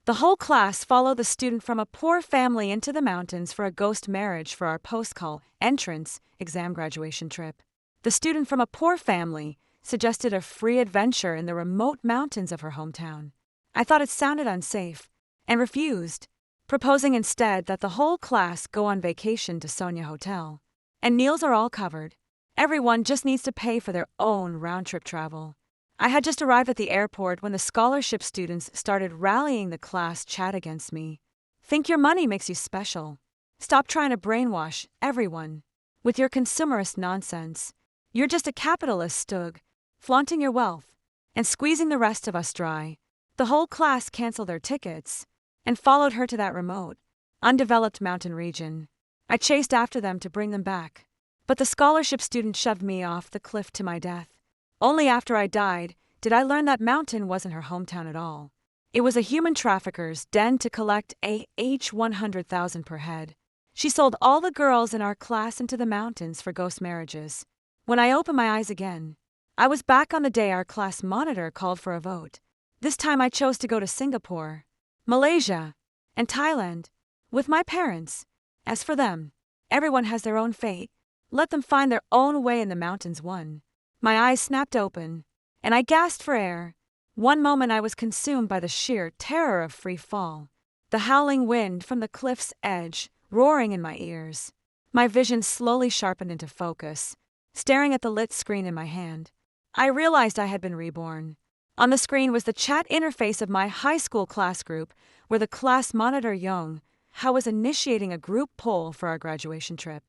The whole class followed the student from a poor family into the mountains for a ghost marriage for our post-call entrance exam graduation trip. The student from a poor family suggested a free adventure in the remote mountains of her hometown. I thought it sounded unsafe and refused, proposing instead that the whole class go on vacation to Sonia Hotel. And meals are all covered. Everyone just needs to pay for their own round-trip travel. I had just arrived at the airport when the scholarship students started rallying the class chat against me. Think your money makes you special. Stop trying to brainwash everyone with your consumerist nonsense. You're just a capitalist stug, flaunting your wealth and squeezing the rest of us dry. The whole class canceled their tickets and followed her to that remote, undeveloped mountain region. I chased after them to bring them back, but the scholarship student shoved me off the cliff to my death. Only after I died did I learn that mountain wasn't her hometown at all. It was a human trafficker's den to collect each 100,000 per head. She sold all the girls in our class into the mountains for ghost marriages. When I opened my eyes again, I was back on the day our class monitor called for a vote. This time I chose to go to Singapore, Malaysia, and Thailand with my parents. As for them, everyone has their own fate. Let them find their own way in the mountains one. My eyes snapped open, and I gasped for air. One moment I was consumed by the sheer terror of free fall, the howling wind from the cliff's edge roaring in my ears. My vision slowly sharpened into focus, staring at the lit screen in my hand. I realized I had been reborn. On the screen was the chat interface of my high school class group, where the class monitor Young How was initiating a group poll for our graduation trip.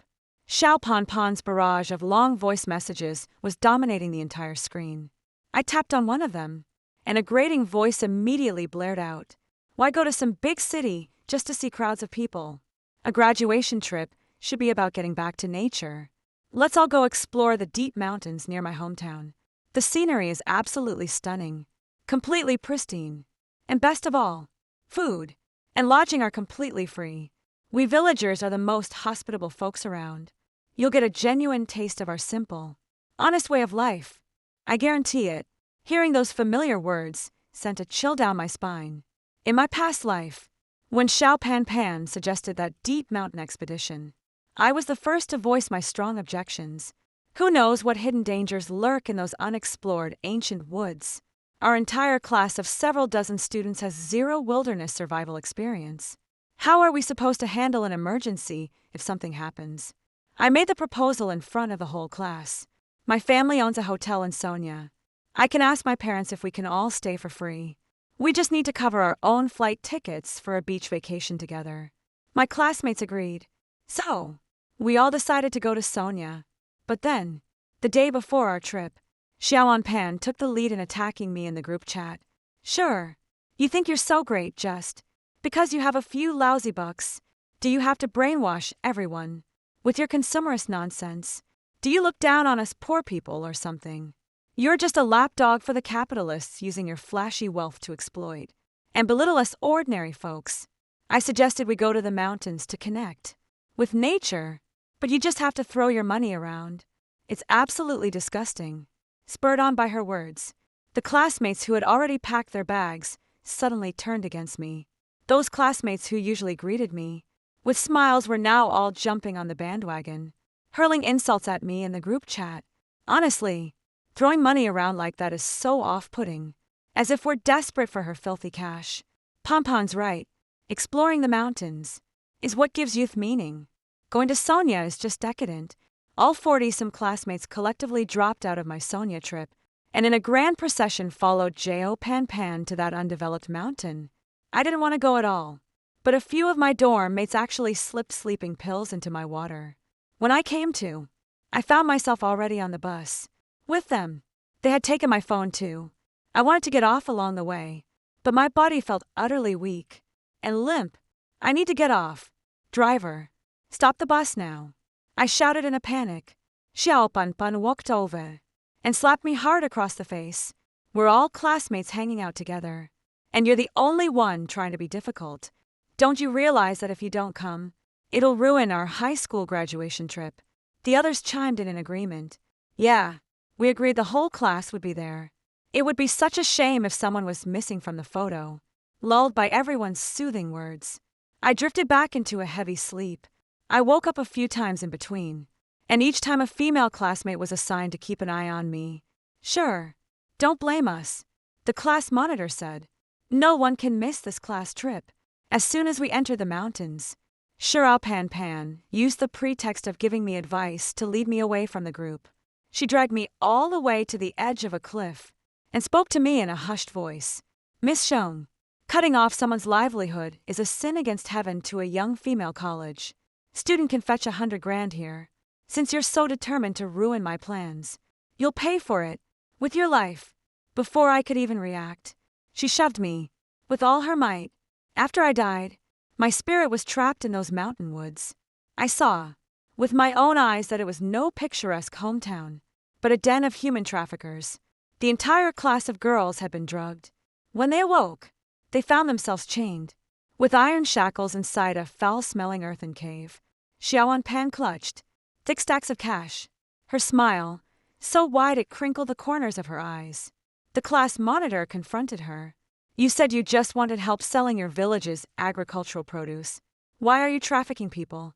Xiao Pon's barrage of long voice messages was dominating the entire screen. I tapped on one of them, and a grating voice immediately blared out. Why go to some big city just to see crowds of people? A graduation trip should be about getting back to nature. Let's all go explore the deep mountains near my hometown. The scenery is absolutely stunning, completely pristine. And best of all, food and lodging are completely free. We villagers are the most hospitable folks around. You'll get a genuine taste of our simple, honest way of life. I guarantee it. Hearing those familiar words sent a chill down my spine. In my past life, when Xiao Pan suggested that deep mountain expedition, I was the first to voice my strong objections. Who knows what hidden dangers lurk in those unexplored ancient woods? Our entire class of several dozen students has zero wilderness survival experience. How are we supposed to handle an emergency if something happens? I made the proposal in front of the whole class. My family owns a hotel in Sonia. I can ask my parents if we can all stay for free. We just need to cover our own flight tickets for a beach vacation together. My classmates agreed. So, we all decided to go to Sonia. But then, the day before our trip, Xiao Pan took the lead in attacking me in the group chat. Sure, you think you're so great just because you have a few lousy bucks. Do you have to brainwash everyone with your consumerist nonsense? Do you look down on us poor people or something? You're just a lapdog for the capitalists using your flashy wealth to exploit and belittle us ordinary folks. I suggested we go to the mountains to connect with nature, but you just have to throw your money around. It's absolutely disgusting. Spurred on by her words, the classmates who had already packed their bags suddenly turned against me. Those classmates who usually greeted me with smiles were now all jumping on the bandwagon, hurling insults at me in the group chat. Honestly, throwing money around like that is so off-putting, as if we're desperate for her filthy cash. Pompon's right. Exploring the mountains is what gives youth meaning. Going to Sonia is just decadent. All 40-some classmates collectively dropped out of my Sonia trip, and in a grand procession followed Xiao Pan to that undeveloped mountain. I didn't want to go at all, but a few of my dorm mates actually slipped sleeping pills into my water. When I came to, I found myself already on the bus. With them, they had taken my phone too. I wanted to get off along the way, but my body felt utterly weak and limp. I need to get off. Driver, stop the bus now. I shouted in a panic. Xiao Pan walked over and slapped me hard across the face. We're all classmates hanging out together, and you're the only one trying to be difficult. Don't you realize that if you don't come, it'll ruin our high school graduation trip? The others chimed in agreement. Yeah, we agreed the whole class would be there. It would be such a shame if someone was missing from the photo. lulled by everyone's soothing words. I drifted back into a heavy sleep. I woke up a few times in between, and each time a female classmate was assigned to keep an eye on me. Sure, don't blame us, the class monitor said. No one can miss this class trip. As soon as we entered the mountains, Xiao Pan used the pretext of giving me advice to lead me away from the group. She dragged me all the way to the edge of a cliff and spoke to me in a hushed voice. Miss Xiong, cutting off someone's livelihood is a sin against heaven to a young female college student can fetch 100 grand here. Since you're so determined to ruin my plans, you'll pay for it with your life. Before I could even react, she shoved me with all her might. After I died, my spirit was trapped in those mountain woods. I saw, with my own eyes, that it was no picturesque hometown, but a den of human traffickers. The entire class of girls had been drugged. When they awoke, they found themselves chained, with iron shackles inside a foul-smelling earthen cave. Xiao Pan clutched thick stacks of cash, her smile so wide it crinkled the corners of her eyes. The class monitor confronted her. You said you just wanted help selling your village's agricultural produce. Why are you trafficking people?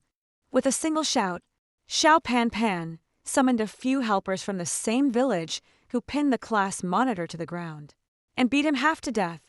With a single shout, Xiao Pan summoned a few helpers from the same village who pinned the class monitor to the ground and beat him half to death.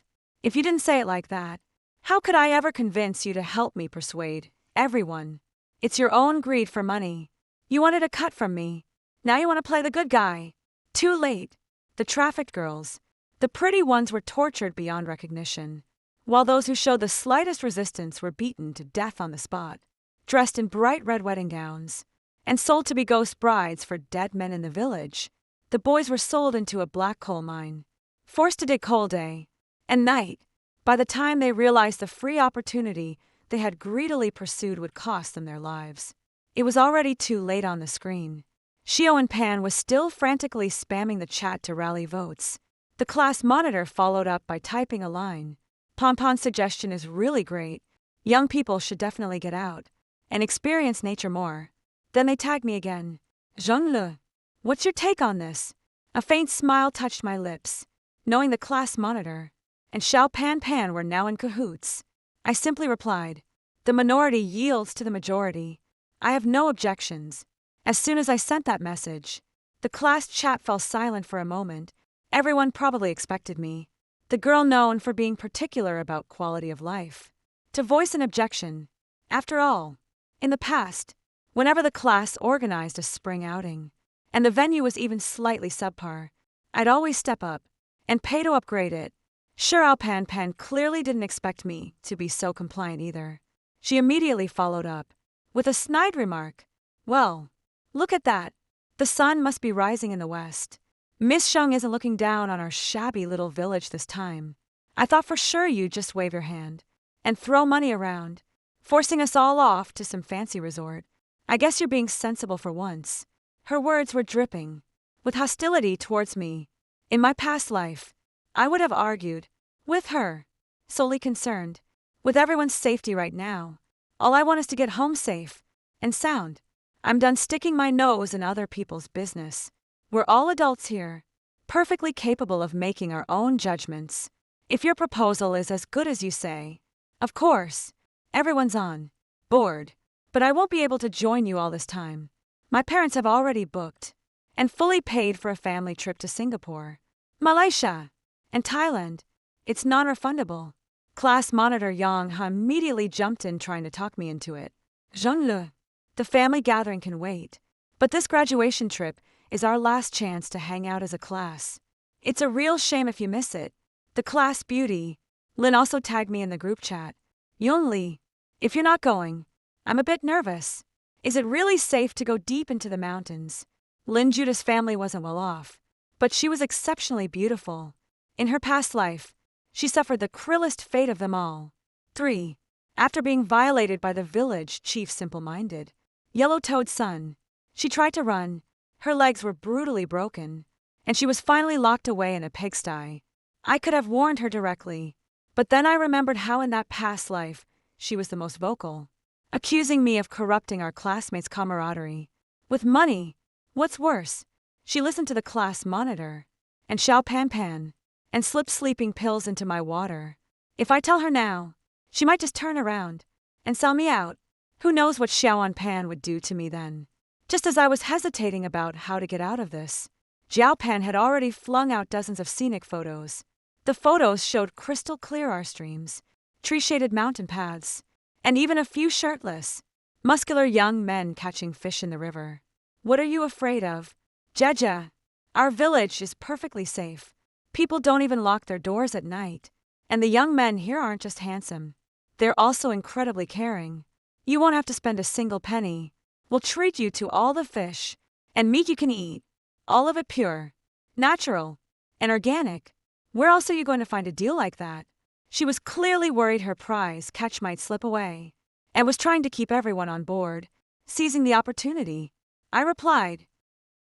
If you didn't say it like that, how could I ever convince you to help me persuade everyone? It's your own greed for money. You wanted a cut from me. Now you want to play the good guy. Too late. The trafficked girls, the pretty ones, were tortured beyond recognition, while those who showed the slightest resistance were beaten to death on the spot, dressed in bright red wedding gowns, and sold to be ghost brides for dead men in the village. The boys were sold into a black coal mine, forced to dig coal day and night. By the time they realized the free opportunity they had greedily pursued would cost them their lives, it was already too late. On the screen, Xiao Pan was still frantically spamming the chat to rally votes. The class monitor followed up by typing a line. Ponpon's suggestion is really great. Young people should definitely get out and experience nature more. Then they tagged me again. Zheng, what's your take on this? A faint smile touched my lips, knowing the class monitor and Xiao Pan were now in cahoots. I simply replied, the minority yields to the majority. I have no objections. As soon as I sent that message, the class chat fell silent for a moment. Everyone probably expected me, the girl known for being particular about quality of life, to voice an objection. After all, in the past, whenever the class organized a spring outing, and the venue was even slightly subpar, I'd always step up and pay to upgrade it. Xiao Pan clearly didn't expect me to be so compliant either. She immediately followed up with a snide remark. Well, look at that. The sun must be rising in the west. Miss Xiong isn't looking down on our shabby little village this time. I thought for sure you'd just wave your hand and throw money around, forcing us all off to some fancy resort. I guess you're being sensible for once. Her words were dripping with hostility towards me. In my past life, I would have argued with her, solely concerned with everyone's safety right now. All I want is to get home safe and sound. I'm done sticking my nose in other people's business. We're all adults here, perfectly capable of making our own judgments. If your proposal is as good as you say, of course, everyone's on board, but I won't be able to join you all this time. My parents have already booked and fully paid for a family trip to Singapore, Malaysia, and Thailand. It's non-refundable. Class monitor Yang Ha immediately jumped in, trying to talk me into it. Zheng, the family gathering can wait, but this graduation trip is our last chance to hang out as a class. It's a real shame if you miss it. The class beauty, Lin, also tagged me in the group chat. Yongli, if you're not going, I'm a bit nervous. Is it really safe to go deep into the mountains? Lin Judah's family wasn't well off, but she was exceptionally beautiful. In her past life, she suffered the cruelest fate of them all. 3. After being violated by the village chief simple-minded, yellow-toed son, she tried to run. Her legs were brutally broken, and she was finally locked away in a pigsty. I could have warned her directly, but then I remembered how in that past life she was the most vocal, accusing me of corrupting our classmates' camaraderie with money. What's worse, she listened to the class monitor and Xiao Pan and slipped sleeping pills into my water. If I tell her now, she might just turn around and sell me out. Who knows what Xiao Pan would do to me then? Just as I was hesitating about how to get out of this, Jiao Pan had already flung out dozens of scenic photos. The photos showed crystal clear our streams, tree-shaded mountain paths, and even a few shirtless, muscular young men catching fish in the river. What are you afraid of? Jeja, our village is perfectly safe. People don't even lock their doors at night. And the young men here aren't just handsome. They're also incredibly caring. You won't have to spend a single penny. We'll treat you to all the fish and meat you can eat. All of it pure, natural, and organic. Where else are you going to find a deal like that? She was clearly worried her prize catch might slip away, and was trying to keep everyone on board, seizing the opportunity. I replied,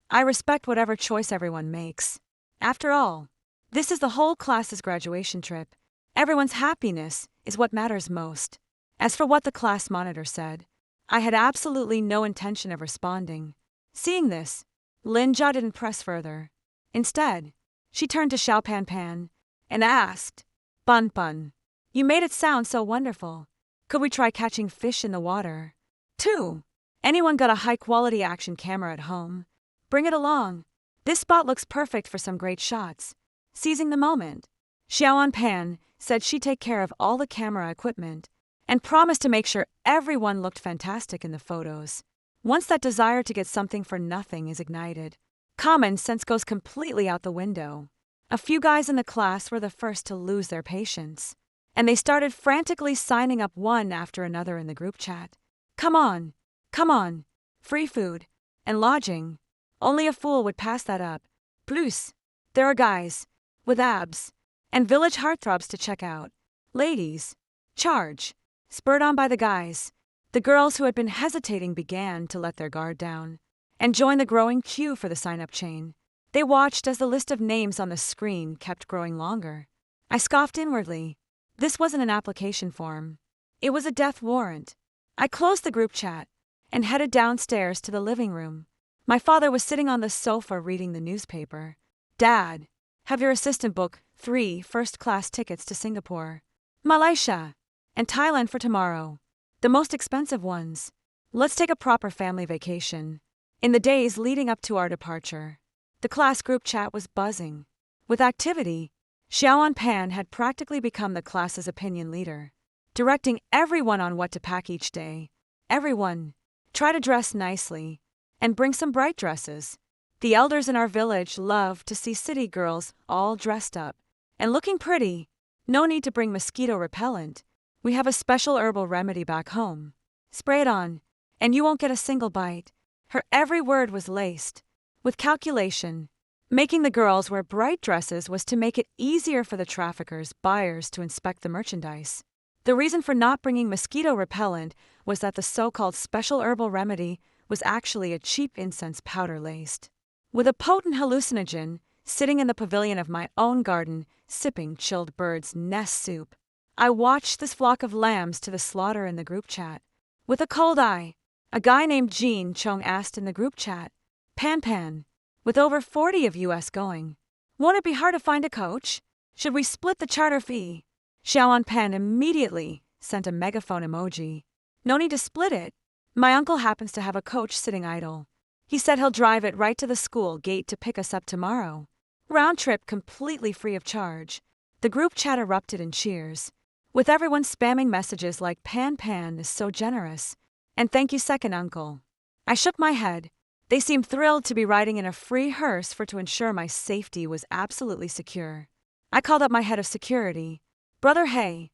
I respect whatever choice everyone makes. After all, this is the whole class's graduation trip. Everyone's happiness is what matters most. As for what the class monitor said, I had absolutely no intention of responding. Seeing this, Lin Jia didn't press further. Instead, she turned to Xiao Pan Pan and asked, Bun Bun, you made it sound so wonderful. Could we try catching fish in the water? 2. Anyone got a high-quality action camera at home? Bring it along. This spot looks perfect for some great shots. Seizing the moment, Xiao Pan said she'd take care of all the camera equipment and promised to make sure everyone looked fantastic in the photos. Once that desire to get something for nothing is ignited, common sense goes completely out the window. A few guys in the class were the first to lose their patience, and they started frantically signing up one after another in the group chat. Come on, free food and lodging. Only a fool would pass that up. Plus, there are guys with abs and village heartthrobs to check out. Ladies, charge. Spurred on by the guys, the girls who had been hesitating began to let their guard down and join the growing queue for the sign-up chain. They watched as the list of names on the screen kept growing longer. I scoffed inwardly. This wasn't an application form. It was a death warrant. I closed the group chat and headed downstairs to the living room. My father was sitting on the sofa reading the newspaper. Dad, have your assistant book 3 first-class tickets to Singapore, Malaysia, and Thailand for tomorrow. The most expensive ones. Let's take a proper family vacation. In the days leading up to our departure, the class group chat was buzzing with activity. Xiao Pan had practically become the class's opinion leader, directing everyone on what to pack each day. Everyone, try to dress nicely and bring some bright dresses. The elders in our village love to see city girls all dressed up and looking pretty. No need to bring mosquito repellent. We have a special herbal remedy back home. Spray it on, and you won't get a single bite. Her every word was laced with calculation. Making the girls wear bright dresses was to make it easier for the traffickers' buyers to inspect the merchandise. The reason for not bringing mosquito repellent was that the so-called special herbal remedy was actually a cheap incense powder laced with a potent hallucinogen, sitting in the pavilion of my own garden, sipping chilled bird's nest soup. I watched this flock of lambs to the slaughter in the group chat. With a cold eye, a guy named Jean Chong asked in the group chat, Pan, with over 40 of us going, won't it be hard to find a coach? Should we split the charter fee? Xiao Pan immediately sent a megaphone emoji. No need to split it. My uncle happens to have a coach sitting idle. He said he'll drive it right to the school gate to pick us up tomorrow. Round trip completely free of charge. The group chat erupted in cheers, with everyone spamming messages like Pan is so generous, and thank you second uncle. I shook my head. They seemed thrilled to be riding in a free hearse to ensure my safety was absolutely secure. I called up my head of security. Brother Hay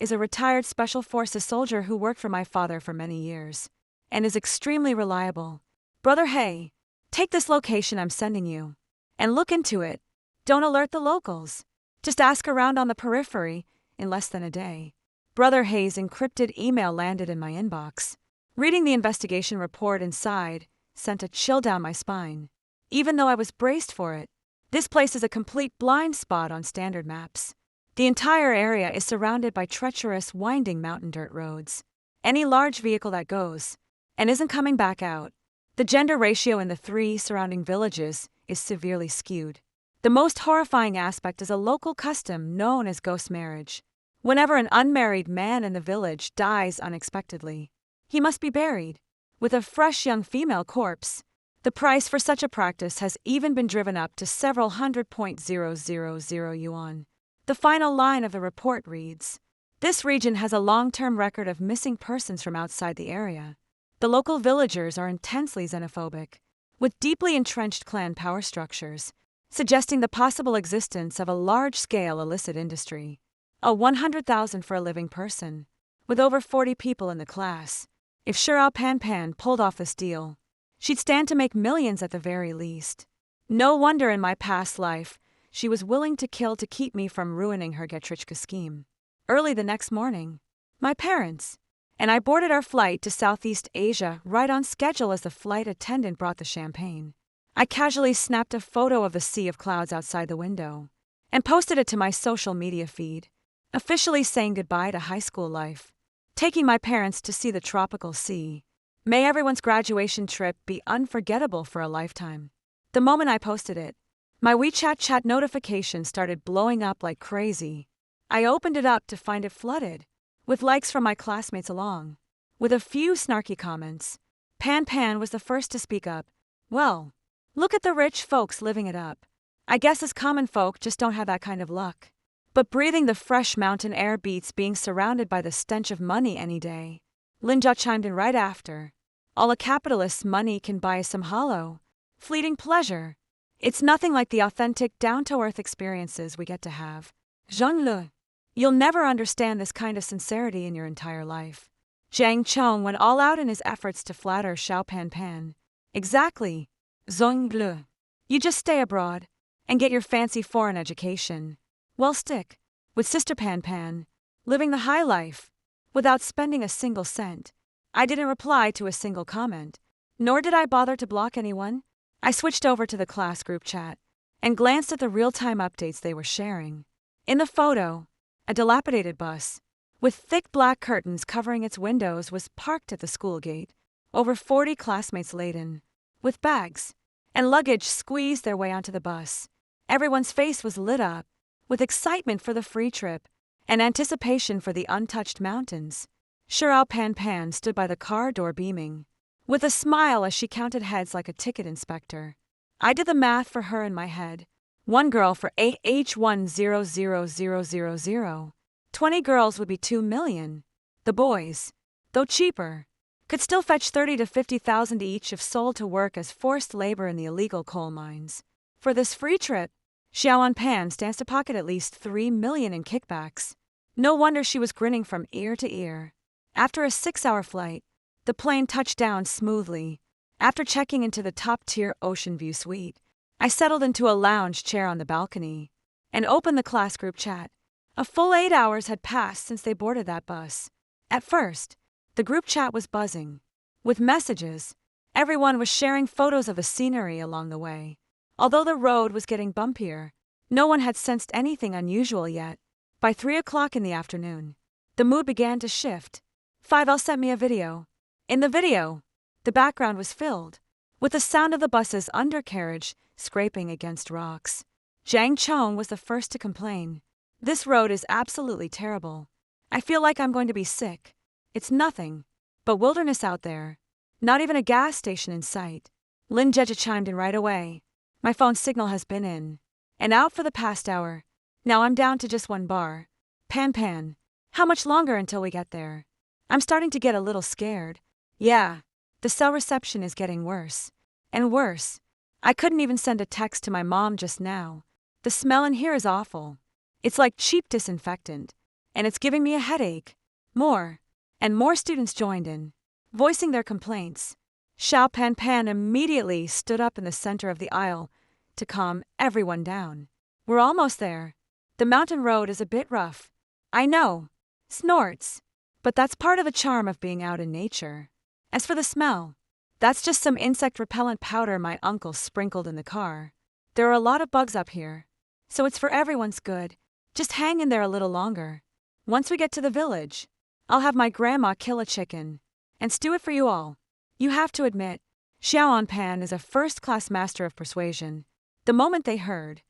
is a retired Special Forces soldier who worked for my father for many years and is extremely reliable. Brother Hay, take this location I'm sending you and look into it. Don't alert the locals. Just ask around on the periphery. In less than a day, Brother Hay's encrypted email landed in my inbox. Reading the investigation report inside sent a chill down my spine. Even though I was braced for it, this place is a complete blind spot on standard maps. The entire area is surrounded by treacherous, winding mountain dirt roads. Any large vehicle that goes and isn't coming back out. The gender ratio in the 3 surrounding villages is severely skewed. The most horrifying aspect is a local custom known as ghost marriage. Whenever an unmarried man in the village dies unexpectedly, he must be buried with a fresh young female corpse. The price for such a practice has even been driven up to several hundred yuan. The final line of the report reads, "This region has a long-term record of missing persons from outside the area. The local villagers are intensely xenophobic, with deeply entrenched clan power structures, suggesting the possible existence of a large-scale illicit industry. A 100,000 for a living person, with over 40 people in the class. If Shirao Pan pulled off this deal, she'd stand to make millions at the very least. No wonder in my past life she was willing to kill to keep me from ruining her Getrichka scheme." Early the next morning, my parents and I boarded our flight to Southeast Asia right on schedule as the flight attendant brought the champagne. I casually snapped a photo of the sea of clouds outside the window and posted it to my social media feed, officially saying goodbye to high school life, taking my parents to see the tropical sea. May everyone's graduation trip be unforgettable for a lifetime. The moment I posted it, my WeChat chat notifications started blowing up like crazy. I opened it up to find it flooded with likes from my classmates along with a few snarky comments. Pan was the first to speak up. "Well, look at the rich folks living it up. I guess us common folk just don't have that kind of luck." But breathing the fresh mountain air beats being surrounded by the stench of money any day. Linja chimed in right after. "All a capitalist's money can buy is some hollow, fleeting pleasure. It's nothing like the authentic, down-to-earth experiences we get to have. Zhang Le, you'll never understand this kind of sincerity in your entire life." Zhang Chong went all out in his efforts to flatter Xiao Pan. "Exactly, Zhang Le. You just stay abroad and get your fancy foreign education. Well, stick with Sister Pan, living the high life without spending a single cent." I didn't reply to a single comment, nor did I bother to block anyone. I switched over to the class group chat and glanced at the real-time updates they were sharing. In the photo, a dilapidated bus with thick black curtains covering its windows was parked at the school gate. Over 40 classmates laden with bags and luggage squeezed their way onto the bus. Everyone's face was lit up with excitement for the free trip and anticipation for the untouched mountains. Shirao Pan stood by the car door beaming, with a smile as she counted heads like a ticket inspector. I did the math for her in my head. 1 girl for H100,000. 20 girls would be 2 million. The boys, though cheaper, could still fetch 30 to 50,000 each if sold to work as forced labor in the illegal coal mines. For this free trip, Xiaoan Pan stands to pocket at least 3 million in kickbacks. No wonder she was grinning from ear to ear. After a 6-hour flight, the plane touched down smoothly. After checking into the top-tier Ocean View suite, I settled into a lounge chair on the balcony and opened the class group chat. A full 8 hours had passed since they boarded that bus. At first, the group chat was buzzing with messages. Everyone was sharing photos of the scenery along the way. Although the road was getting bumpier, no one had sensed anything unusual yet. By 3 o'clock in the afternoon, the mood began to shift. 5L sent me a video. In the video, the background was filled with the sound of the bus's undercarriage scraping against rocks. Zhang Chong was the first to complain. "This road is absolutely terrible. I feel like I'm going to be sick. It's nothing but wilderness out there. Not even a gas station in sight." Lin Jeja chimed in right away. "My phone signal has been in and out for the past hour. Now I'm down to just 1 bar. Pan, how much longer until we get there? I'm starting to get a little scared." "Yeah, the cell reception is getting worse and worse. I couldn't even send a text to my mom just now. The smell in here is awful. It's like cheap disinfectant, and it's giving me a headache." More and more students joined in, voicing their complaints. Xiao Pan immediately stood up in the center of the aisle to calm everyone down. "We're almost there. The mountain road is a bit rough. I know." Snorts. "But that's part of the charm of being out in nature. As for the smell, that's just some insect repellent powder my uncle sprinkled in the car. There are a lot of bugs up here, so it's for everyone's good. Just hang in there a little longer. Once we get to the village, I'll have my grandma kill a chicken and stew it for you all." You have to admit, Xiaoan Pan is a first-class master of persuasion. The moment they heard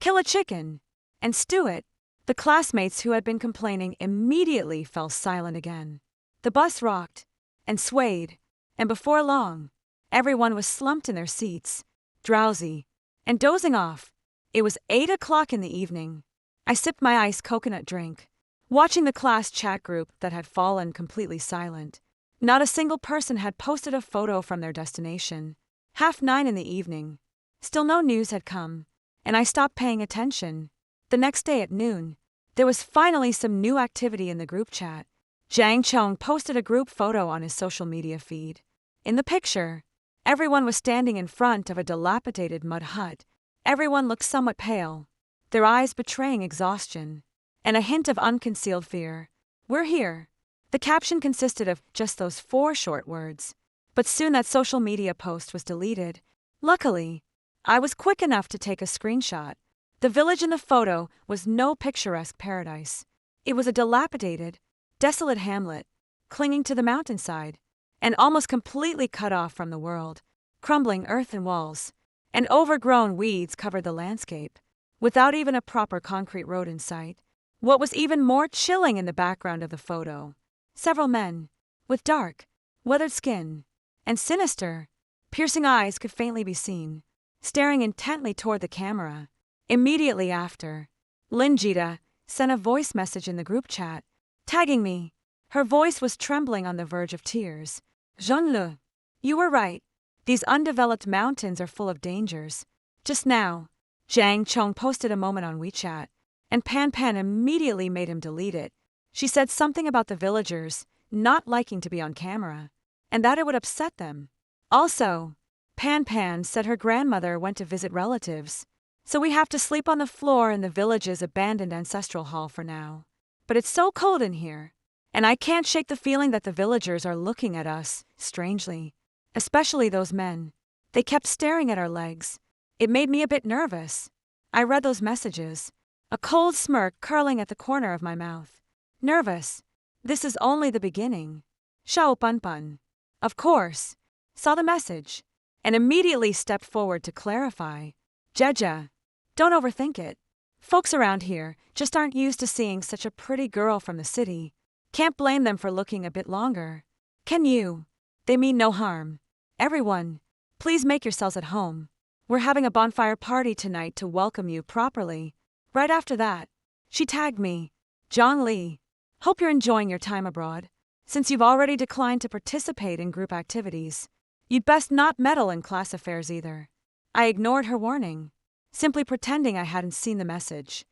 Kill a chicken and stew it. The classmates who had been complaining immediately fell silent again. The bus rocked and swayed, and before long, everyone was slumped in their seats, drowsy, and dozing off. It was 8 o'clock in the evening. I sipped my iced coconut drink, watching the class chat group that had fallen completely silent. Not a single person had posted a photo from their destination. 9:30 in the evening. Still no news had come, and I stopped paying attention. The next day at noon, there was finally some new activity in the group chat. Zhang Chong posted a group photo on his social media feed. In the picture, everyone was standing in front of a dilapidated mud hut. Everyone looked somewhat pale, their eyes betraying exhaustion and a hint of unconcealed fear. "We're here." The caption consisted of just those 4 short words. But soon that social media post was deleted. Luckily, I was quick enough to take a screenshot. The village in the photo was no picturesque paradise. It was a dilapidated, desolate hamlet, clinging to the mountainside, and almost completely cut off from the world. Crumbling earthen walls and overgrown weeds covered the landscape, without even a proper concrete road in sight. What was even more chilling in the background of the photo, several men, with dark, weathered skin and sinister, piercing eyes could faintly be seen, staring intently toward the camera. Immediately after, Linjita sent a voice message in the group chat, tagging me. Her voice was trembling on the verge of tears. "Jean-Le, you were right. These undeveloped mountains are full of dangers." Just now, Zhang Chong posted a moment on WeChat, and Pan Pan immediately made him delete it. She said something about the villagers not liking to be on camera, and that it would upset them. Also, Pan Pan said her grandmother went to visit relatives, so we have to sleep on the floor in the village's abandoned ancestral hall for now. But it's so cold in here, and I can't shake the feeling that the villagers are looking at us strangely, especially those men. They kept staring at our legs. It made me a bit nervous. I read those messages, a cold smirk curling at the corner of my mouth. Nervous. This is only the beginning. Xiao Panpan, of course, saw the message and immediately stepped forward to clarify. "Jeja, don't overthink it. Folks around here just aren't used to seeing such a pretty girl from the city. Can't blame them for looking a bit longer. Can you? They mean no harm. Everyone, please make yourselves at home. We're having a bonfire party tonight to welcome you properly." Right after that, she tagged me. "Zhang Li, hope you're enjoying your time abroad. Since you've already declined to participate in group activities, you'd best not meddle in class affairs either." I ignored her warning, simply pretending I hadn't seen the message.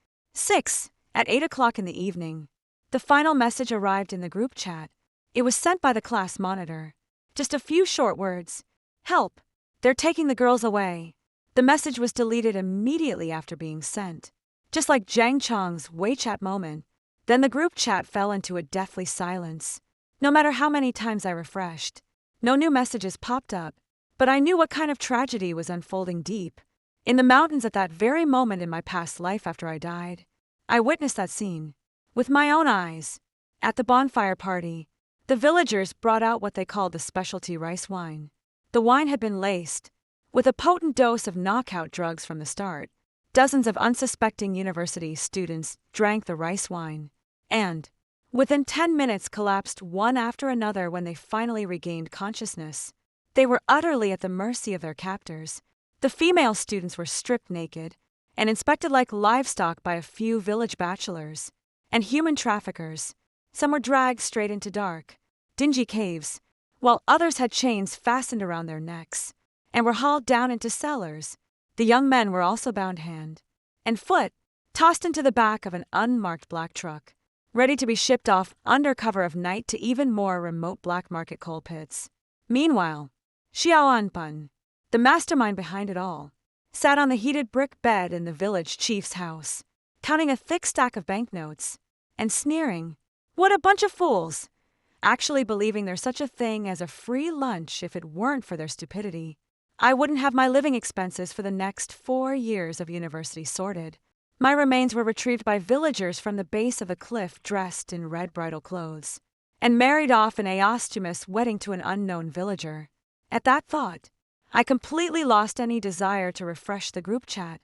At 8 o'clock in the evening, the final message arrived in the group chat. It was sent by the class monitor. Just a few short words. "Help! They're taking the girls away." The message was deleted immediately after being sent. Just like Zhang Chong's WeChat moment, then the group chat fell into a deathly silence. No matter how many times I refreshed, no new messages popped up, but I knew what kind of tragedy was unfolding deep in the mountains at that very moment in my past life after I died. I witnessed that scene with my own eyes. At the bonfire party, the villagers brought out what they called the specialty rice wine. The wine had been laced with a potent dose of knockout drugs from the start. Dozens of unsuspecting university students drank the rice wine, and, within 10 minutes, collapsed one after another when they finally regained consciousness. They were utterly at the mercy of their captors. The female students were stripped naked and inspected like livestock by a few village bachelors and human traffickers. Some were dragged straight into dark, dingy caves, while others had chains fastened around their necks and were hauled down into cellars. The young men were also bound hand and foot, tossed into the back of an unmarked black truck, ready to be shipped off under cover of night to even more remote black market coal pits. Meanwhile, Xiao Anpan, the mastermind behind it all, sat on the heated brick bed in the village chief's house, counting a thick stack of banknotes and sneering, "What a bunch of fools!" actually believing there's such a thing as a free lunch if it weren't for their stupidity. I wouldn't have my living expenses for the next 4 years of university sorted. My remains were retrieved by villagers from the base of a cliff dressed in red bridal clothes, and married off in a posthumous wedding to an unknown villager. At that thought, I completely lost any desire to refresh the group chat.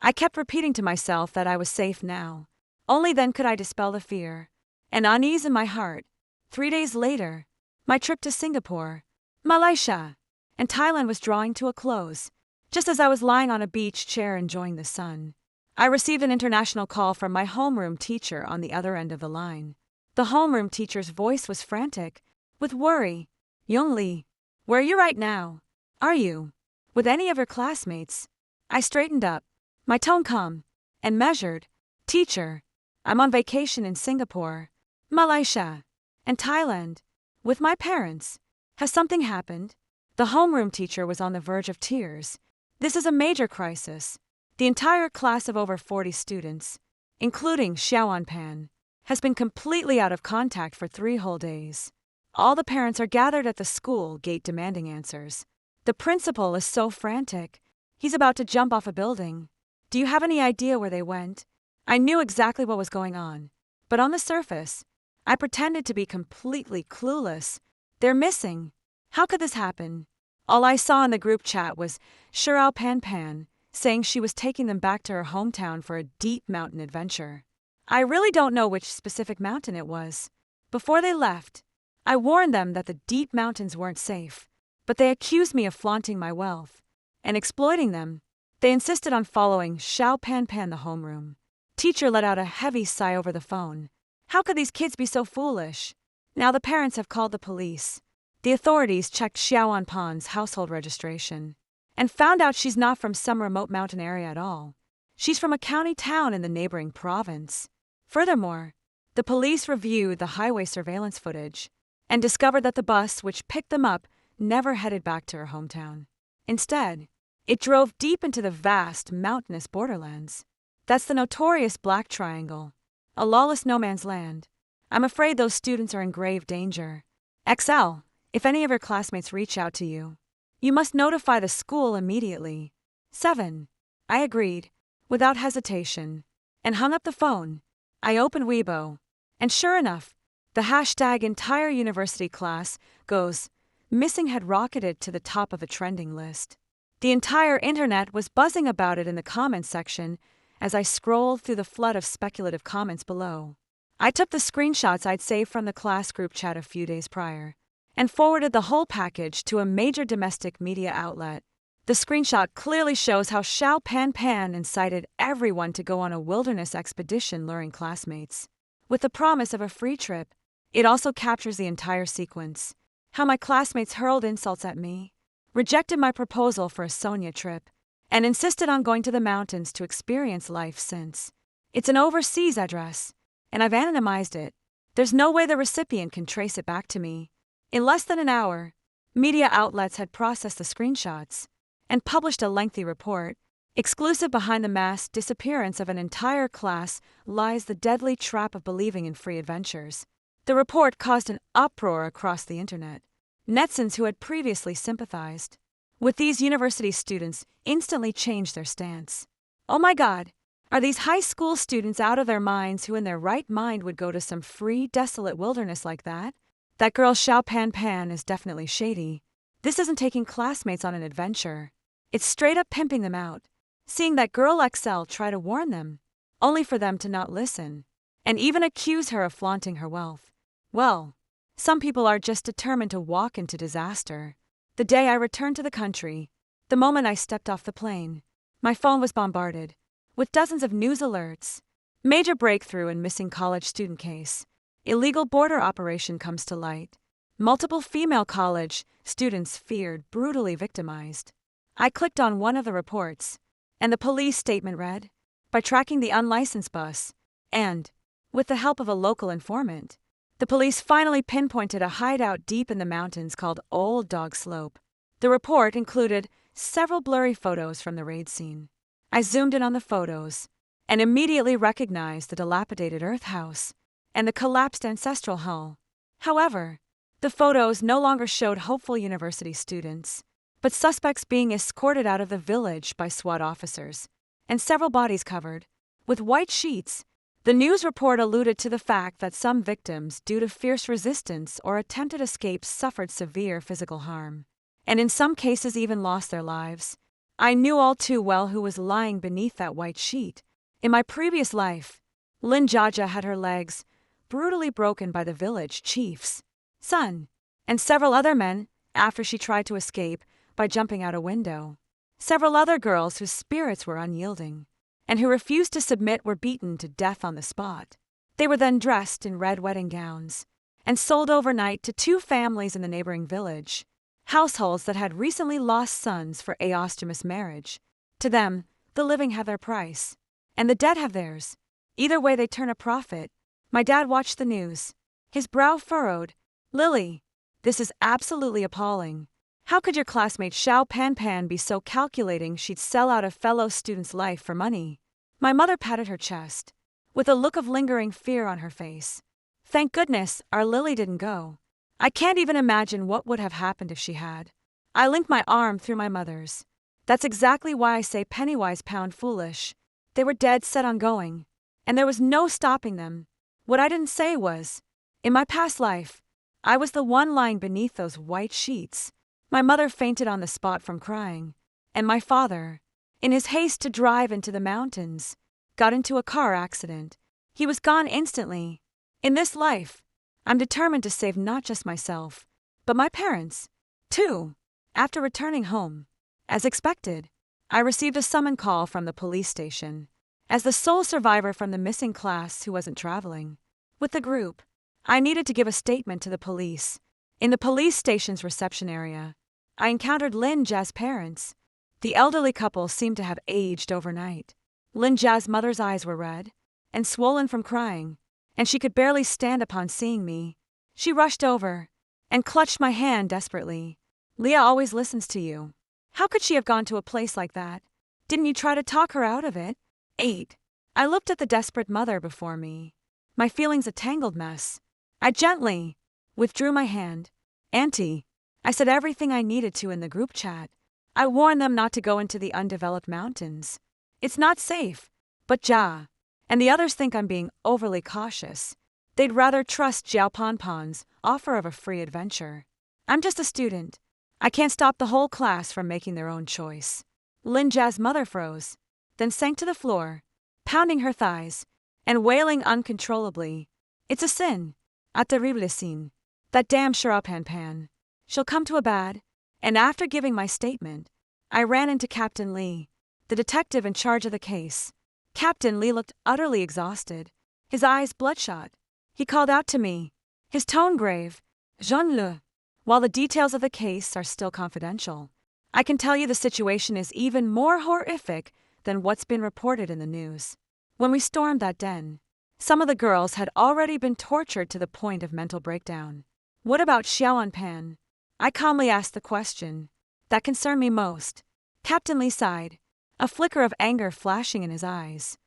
I kept repeating to myself that I was safe now. Only then could I dispel the fear and unease in my heart. 3 days later, my trip to Singapore, Malaysia, and Thailand was drawing to a close. Just as I was lying on a beach chair enjoying the sun, I received an international call from my homeroom teacher on the other end of the line. The homeroom teacher's voice was frantic with worry. "Young Lee, where are you right now? Are you with any of your classmates?" I straightened up, my tone calm and measured. "Teacher, I'm on vacation in Singapore, Malaysia, and Thailand with my parents. Has something happened?" The homeroom teacher was on the verge of tears. "This is a major crisis. The entire class of over 40 students, including Xiaoan, has been completely out of contact for 3 whole days. All the parents are gathered at the school gate demanding answers. The principal is so frantic. He's about to jump off a building. Do you have any idea where they went?" I knew exactly what was going on, but on the surface, I pretended to be completely clueless. "They're missing. How could this happen?" All I saw in the group chat was Xiaoan saying she was taking them back to her hometown for a deep mountain adventure. I really don't know which specific mountain it was. Before they left, I warned them that the deep mountains weren't safe, but they accused me of flaunting my wealth and exploiting them. They insisted on following Xiaoan the homeroom. Teacher let out a heavy sigh over the phone. How could these kids be so foolish? Now the parents have called the police. The authorities checked Xiaoan's household registration and found out she's not from some remote mountain area at all. She's from a county town in the neighboring province. Furthermore, the police reviewed the highway surveillance footage and discovered that the bus which picked them up never headed back to her hometown. Instead, it drove deep into the vast, mountainous borderlands. That's the notorious Black Triangle, a lawless no-man's land. I'm afraid those students are in grave danger. XL, if any of your classmates reach out to you, you must notify the school immediately. 7. I agreed, without hesitation, and hung up the phone. I opened Weibo, and sure enough, the hashtag entire university class goes missing had rocketed to the top of the trending list. The entire internet was buzzing about it in the comments section as I scrolled through the flood of speculative comments below. I took the screenshots I'd saved from the class group chat a few days prior and forwarded the whole package to a major domestic media outlet. The screenshot clearly shows how Xiaoan incited everyone to go on a wilderness expedition luring classmates, with the promise of a free trip. It also captures the entire sequence. How my classmates hurled insults at me, rejected my proposal for a Sonia trip, and insisted on going to the mountains to experience life since. It's an overseas address, and I've anonymized it. There's no way the recipient can trace it back to me. In less than an hour, media outlets had processed the screenshots and published a lengthy report. Exclusive: behind the mass disappearance of an entire class lies the deadly trap of believing in free adventures. The report caused an uproar across the internet. Netizens who had previously sympathized with these university students instantly changed their stance. Oh my God, are these high school students out of their minds who in their right mind would go to some free, desolate wilderness like that? That girl Xiaoan is definitely shady. This isn't taking classmates on an adventure. It's straight up pimping them out. Seeing that girl XL try to warn them, only for them to not listen, and even accuse her of flaunting her wealth. Well, some people are just determined to walk into disaster. The day I returned to the country, the moment I stepped off the plane, my phone was bombarded with dozens of news alerts. Major breakthrough in missing college student case. Illegal border operation comes to light. Multiple female college students feared brutally victimized. I clicked on one of the reports, and the police statement read, by tracking the unlicensed bus, and, with the help of a local informant, the police finally pinpointed a hideout deep in the mountains called Old Dog Slope. The report included several blurry photos from the raid scene. I zoomed in on the photos and immediately recognized the dilapidated earth house and the collapsed ancestral hull. However, the photos no longer showed hopeful university students, but suspects being escorted out of the village by SWAT officers, and several bodies covered with white sheets. The news report alluded to the fact that some victims, due to fierce resistance or attempted escape, suffered severe physical harm, and in some cases even lost their lives. I knew all too well who was lying beneath that white sheet. In my previous life, Lin Jaja had her legs brutally broken by the village chief's son, and several other men after she tried to escape by jumping out a window. Several other girls whose spirits were unyielding and who refused to submit were beaten to death on the spot. They were then dressed in red wedding gowns and sold overnight to 2 families in the neighboring village, households that had recently lost sons for aostomous marriage. To them, the living have their price, and the dead have theirs. Either way they turn a profit. My dad watched the news. His brow furrowed. Lily, this is absolutely appalling. How could your classmate Xiao Pan be so calculating she'd sell out a fellow student's life for money? My mother patted her chest, with a look of lingering fear on her face. Thank goodness our Lily didn't go. I can't even imagine what would have happened if she had. I linked my arm through my mother's. That's exactly why I say penny-wise pound foolish. They were dead set on going, and there was no stopping them. What I didn't say was, in my past life, I was the one lying beneath those white sheets. My mother fainted on the spot from crying, and my father, in his haste to drive into the mountains, got into a car accident. He was gone instantly. In this life, I'm determined to save not just myself, but my parents, too. After returning home, as expected, I received a summon call from the police station. As the sole survivor from the missing class who wasn't traveling with the group, I needed to give a statement to the police. In the police station's reception area, I encountered Lin Ja's parents. The elderly couple seemed to have aged overnight. Lin Ja's mother's eyes were red and swollen from crying, and she could barely stand upon seeing me. She rushed over and clutched my hand desperately. Leah always listens to you. How could she have gone to a place like that? Didn't you try to talk her out of it? 8. I looked at the desperate mother before me, my feelings a tangled mess. I gently withdrew my hand. Auntie, I said everything I needed to in the group chat. I warned them not to go into the undeveloped mountains. It's not safe. But Ja and the others think I'm being overly cautious. They'd rather trust Jiao Ponpon's offer of a free adventure. I'm just a student. I can't stop the whole class from making their own choice. Lin Ja's mother froze, then sank to the floor, pounding her thighs and wailing uncontrollably. It's a sin. A terrible sin. That damn Pan. She'll come to a bad. And after giving my statement, I ran into Captain Lee, the detective in charge of the case. Captain Lee looked utterly exhausted, his eyes bloodshot. He called out to me, his tone grave, Jean-Le. While the details of the case are still confidential, I can tell you the situation is even more horrific than what's been reported in the news. When we stormed that den, some of the girls had already been tortured to the point of mental breakdown. What about Pan? I calmly asked the question that concerned me most. Captain Lee sighed, a flicker of anger flashing in his eyes.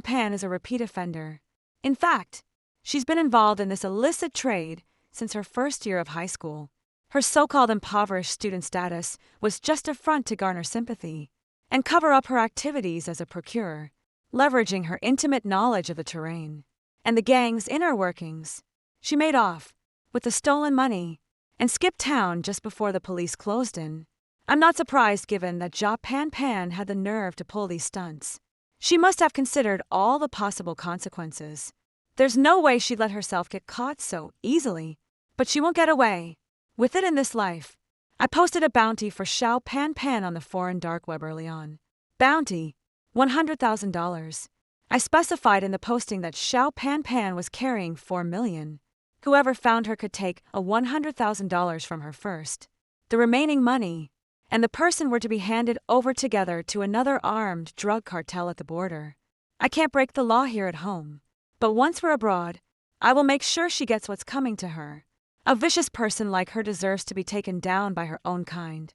Pan is a repeat offender. In fact, she's been involved in this illicit trade since her first year of high school. Her so-called impoverished student status was just a front to garner sympathy and cover up her activities as a procurer, leveraging her intimate knowledge of the terrain and the gang's inner workings. She made off with the stolen money and skipped town just before the police closed in. I'm not surprised given that Ja Pan had the nerve to pull these stunts. She must have considered all the possible consequences. There's no way she'd let herself get caught so easily, but she won't get away with it in this life. I posted a bounty for Xiao Pan on the foreign dark web early on. Bounty, $100,000. I specified in the posting that Xiao Pan was carrying $4 million. Whoever found her could take a $100,000 from her first. The remaining money and the person were to be handed over together to another armed drug cartel at the border. I can't break the law here at home, but once we're abroad, I will make sure she gets what's coming to her. A vicious person like her deserves to be taken down by her own kind.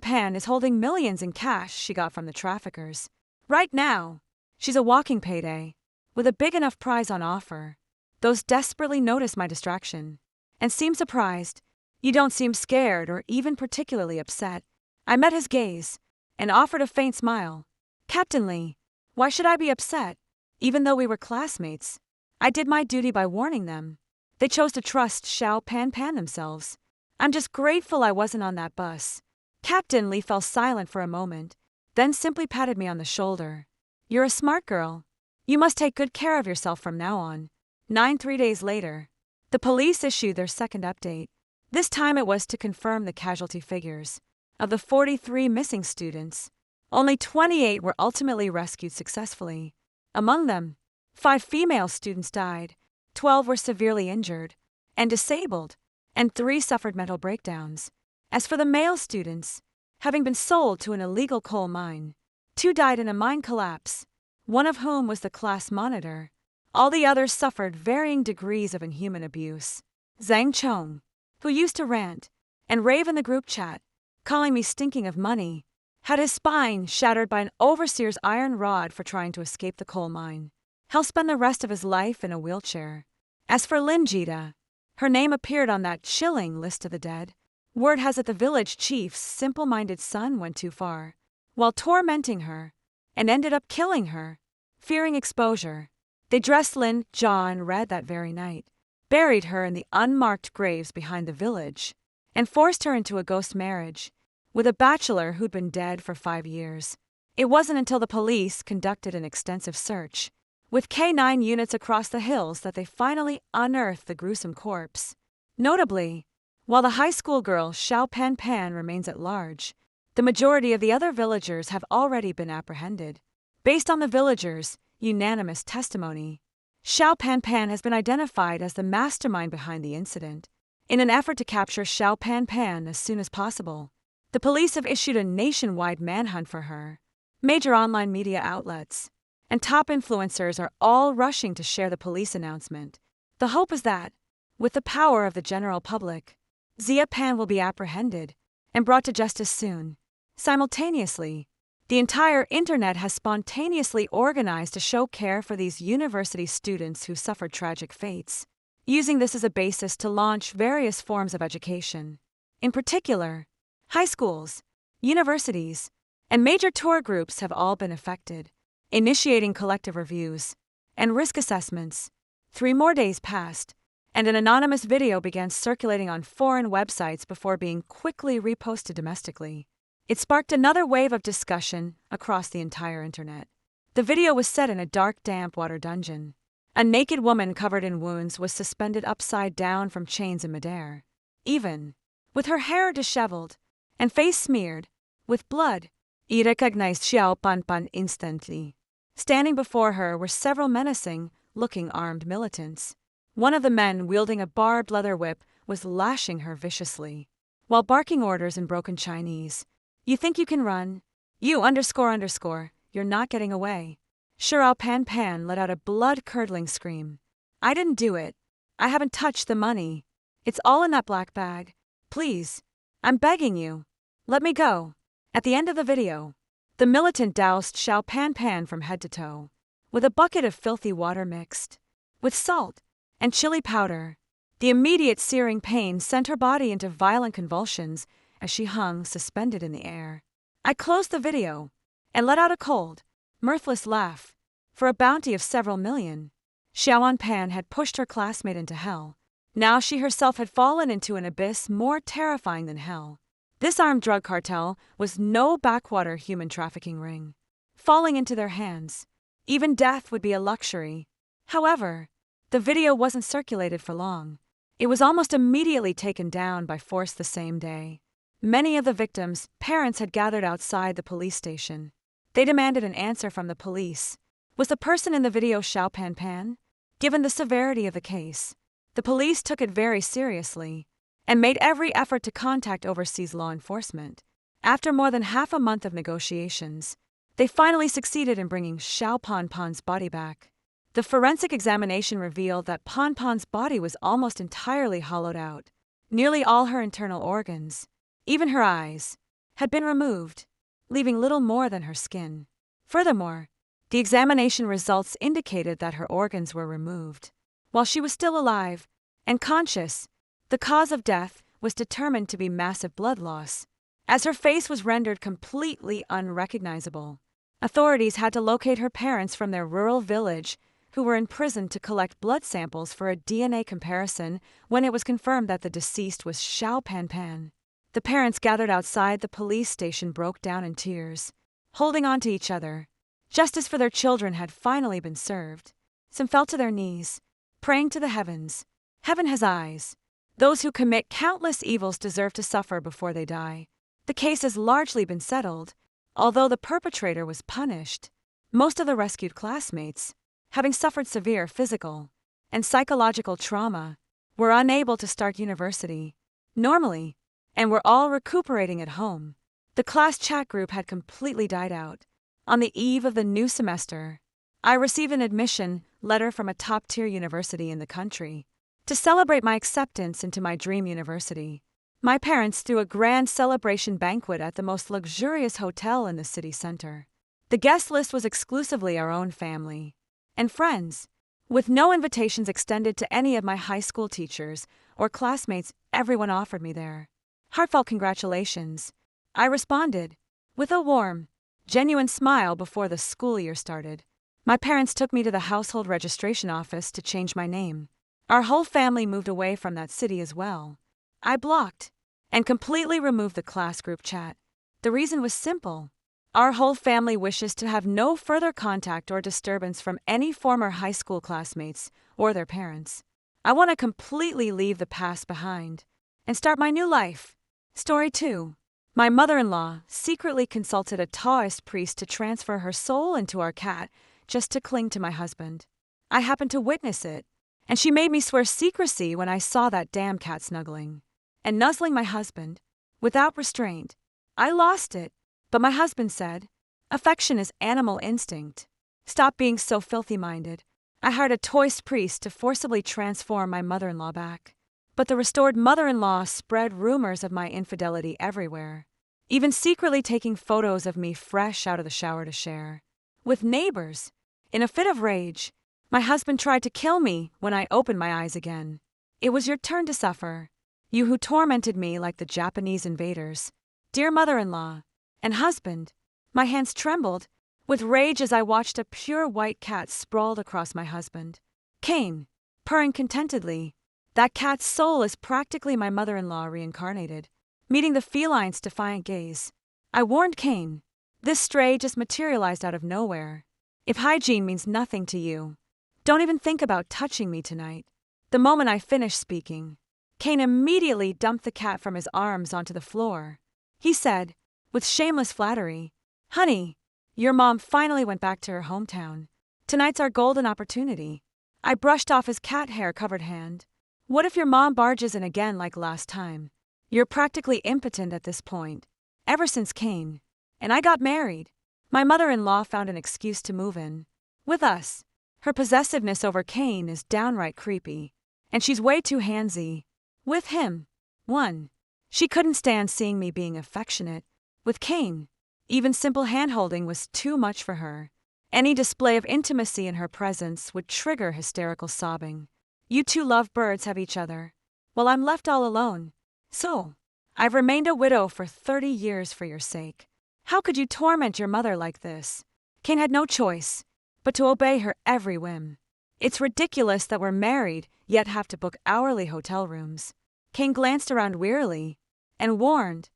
Pan is holding millions in cash she got from the traffickers. Right now, she's a walking payday, with a big enough prize on offer. Those desperately notice my distraction and seem surprised. You don't seem scared or even particularly upset. I met his gaze and offered a faint smile. Captain Lee, why should I be upset? Even though we were classmates, I did my duty by warning them. They chose to trust Xiao Pan themselves. I'm just grateful I wasn't on that bus. Captain Lee fell silent for a moment, then simply patted me on the shoulder. "You're a smart girl. You must take good care of yourself from now on." 3 days later, the police issued their second update. This time it was to confirm the casualty figures. Of the 43 missing students, only 28 were ultimately rescued successfully. Among them, 5 female students died, 12 were severely injured and disabled, and 3 suffered mental breakdowns. As for the male students, having been sold to an illegal coal mine, 2 died in a mine collapse, one of whom was the class monitor. All the others suffered varying degrees of inhuman abuse. Zhang Chong, who used to rant and rave in the group chat, calling me stinking of money, had his spine shattered by an overseer's iron rod for trying to escape the coal mine. He'll spend the rest of his life in a wheelchair. As for Lin Jita, her name appeared on that chilling list of the dead. Word has it the village chief's simple-minded son went too far, while tormenting her, and ended up killing her. Fearing exposure, they dressed Lin Jia in red that very night, buried her in the unmarked graves behind the village, and forced her into a ghost marriage with a bachelor who'd been dead for 5 years. It wasn't until the police conducted an extensive search, with K9 units across the hills, that they finally unearthed the gruesome corpse. Notably, while the high school girl Xiao Pan Pan remains at large, the majority of the other villagers have already been apprehended. Based on the villagers' unanimous testimony, Xiao Pan Pan has been identified as the mastermind behind the incident. In an effort to capture Xiao Pan Pan as soon as possible, the police have issued a nationwide manhunt for her. Major online media outlets and top influencers are all rushing to share the police announcement. The hope is that, with the power of the general public, Zia Pan will be apprehended and brought to justice soon. Simultaneously, the entire internet has spontaneously organized to show care for these university students who suffered tragic fates, using this as a basis to launch various forms of education. In particular, high schools, universities, and major tour groups have all been affected, initiating collective reviews and risk assessments. 3 more days passed, and an anonymous video began circulating on foreign websites before being quickly reposted domestically. It sparked another wave of discussion across the entire internet. The video was set in a dark, damp water dungeon. A naked woman covered in wounds was suspended upside down from chains in midair. Even, with her hair disheveled and face smeared with blood, he recognized Xiao Pan Pan instantly. Standing before her were several menacing-looking armed militants. One of the men, wielding a barbed leather whip, was lashing her viciously, while barking orders in broken Chinese. "You think you can run? You ___, you're not getting away." Xiao Pan Pan let out a blood-curdling scream. "I didn't do it. I haven't touched the money. It's all in that black bag. Please, I'm begging you. Let me go." At the end of the video, the militant doused Xiao Pan Pan from head to toe with a bucket of filthy water mixed with salt and chili powder. The immediate searing pain sent her body into violent convulsions as she hung suspended in the air. I closed the video and let out a cold, mirthless laugh. For a bounty of several million, Xiao Pan had pushed her classmate into hell. Now she herself had fallen into an abyss more terrifying than hell. This armed drug cartel was no backwater human trafficking ring. Falling into their hands, even death would be a luxury. However, the video wasn't circulated for long. It was almost immediately taken down by force the same day. Many of the victims' parents had gathered outside the police station. They demanded an answer from the police. Was the person in the video Xiao Pan Pan? Given the severity of the case, the police took it very seriously and made every effort to contact overseas law enforcement. After more than half a month of negotiations, they finally succeeded in bringing Xiao Pan Pan's body back. The forensic examination revealed that Pan Pan's body was almost entirely hollowed out. Nearly all her internal organs, even her eyes, had been removed, leaving little more than her skin. Furthermore, the examination results indicated that her organs were removed. While she was still alive and conscious, the cause of death was determined to be massive blood loss, as her face was rendered completely unrecognizable. Authorities had to locate her parents from their rural village, who were in prison, to collect blood samples for a DNA comparison when it was confirmed that the deceased was Xiao Pan Pan. The parents gathered outside the police station broke down in tears, holding on to each other. Justice for their children had finally been served. Some fell to their knees, praying to the heavens. Heaven has eyes. Those who commit countless evils deserve to suffer before they die. The case has largely been settled, although the perpetrator was punished. Most of the rescued classmates, having suffered severe physical and psychological trauma, were unable to start university normally and were all recuperating at home. The class chat group had completely died out. On the eve of the new semester, I received an admission letter from a top-tier university in the country. To celebrate my acceptance into my dream university, my parents threw a grand celebration banquet at the most luxurious hotel in the city center. The guest list was exclusively our own family and friends, with no invitations extended to any of my high school teachers or classmates. Everyone offered me their heartfelt congratulations. I responded with a warm, genuine smile before the school year started. My parents took me to the household registration office to change my name. Our whole family moved away from that city as well. I blocked and completely removed the class group chat. The reason was simple. Our whole family wishes to have no further contact or disturbance from any former high school classmates or their parents. I want to completely leave the past behind and start my new life. Story 2. My mother-in-law secretly consulted a Taoist priest to transfer her soul into our cat just to cling to my husband. I happened to witness it, and she made me swear secrecy when I saw that damn cat snuggling and nuzzling my husband without restraint. I lost it, but my husband said, "Affection is animal instinct. Stop being so filthy-minded." I hired a Taoist priest to forcibly transform my mother-in-law back. But the restored mother-in-law spread rumors of my infidelity everywhere, even secretly taking photos of me fresh out of the shower to share with neighbors. In a fit of rage, my husband tried to kill me when I opened my eyes again. It was your turn to suffer, you who tormented me like the Japanese invaders. Dear mother-in-law and husband, my hands trembled with rage as I watched a pure white cat sprawled across my husband. Cain, purring contentedly. That cat's soul is practically my mother-in-law reincarnated, meeting the feline's defiant gaze. I warned Cain. This stray just materialized out of nowhere. If hygiene means nothing to you, don't even think about touching me tonight. The moment I finished speaking, Cain immediately dumped the cat from his arms onto the floor. He said, with shameless flattery, "Honey, your mom finally went back to her hometown. Tonight's our golden opportunity." I brushed off his cat hair-covered hand. What if your mom barges in again like last time? You're practically impotent at this point. Ever since Cain and I got married, my mother-in-law found an excuse to move in with us. Her possessiveness over Cain is downright creepy, and she's way too handsy with him. 1. She couldn't stand seeing me being affectionate with Cain. Even simple hand-holding was too much for her. Any display of intimacy in her presence would trigger hysterical sobbing. You two lovebirds have each other, while I'm left all alone. So, I've remained a widow for 30 years for your sake. How could you torment your mother like this? Cain had no choice but to obey her every whim. It's ridiculous that we're married, yet have to book hourly hotel rooms. Cain glanced around wearily and warned,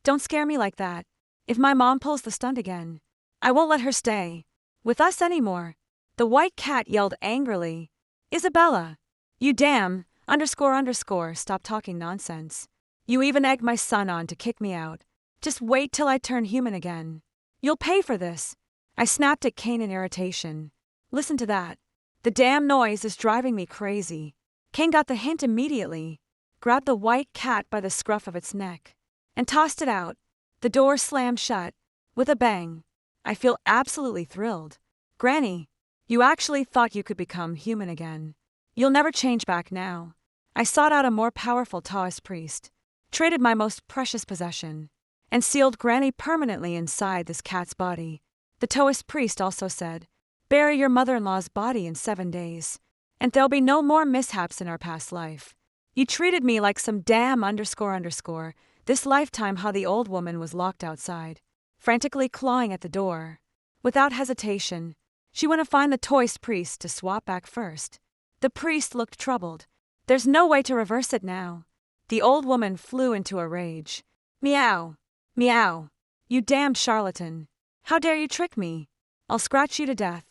"Don't scare me like that. If my mom pulls the stunt again, I won't let her stay with us anymore." The white cat yelled angrily, "Isabella, you damn, stop talking nonsense. You even egged my son on to kick me out. Just wait till I turn human again. You'll pay for this." I snapped at Cain in irritation. "Listen to that. The damn noise is driving me crazy." Cain got the hint immediately, grabbed the white cat by the scruff of its neck, and tossed it out. The door slammed shut with a bang. I feel absolutely thrilled. "Granny, you actually thought you could become human again. You'll never change back now." I sought out a more powerful Taoist priest, traded my most precious possession, and sealed Granny permanently inside this cat's body. The Taoist priest also said, "Bury your mother-in-law's body in 7 days, and there'll be no more mishaps in our past life. You treated me like some damn this lifetime." How the old woman was locked outside, frantically clawing at the door. Without hesitation, she went to find the Taoist priest to swap back first. The priest looked troubled. "There's no way to reverse it now." The old woman flew into a rage. Meow. Meow. You damned charlatan. How dare you trick me? I'll scratch you to death.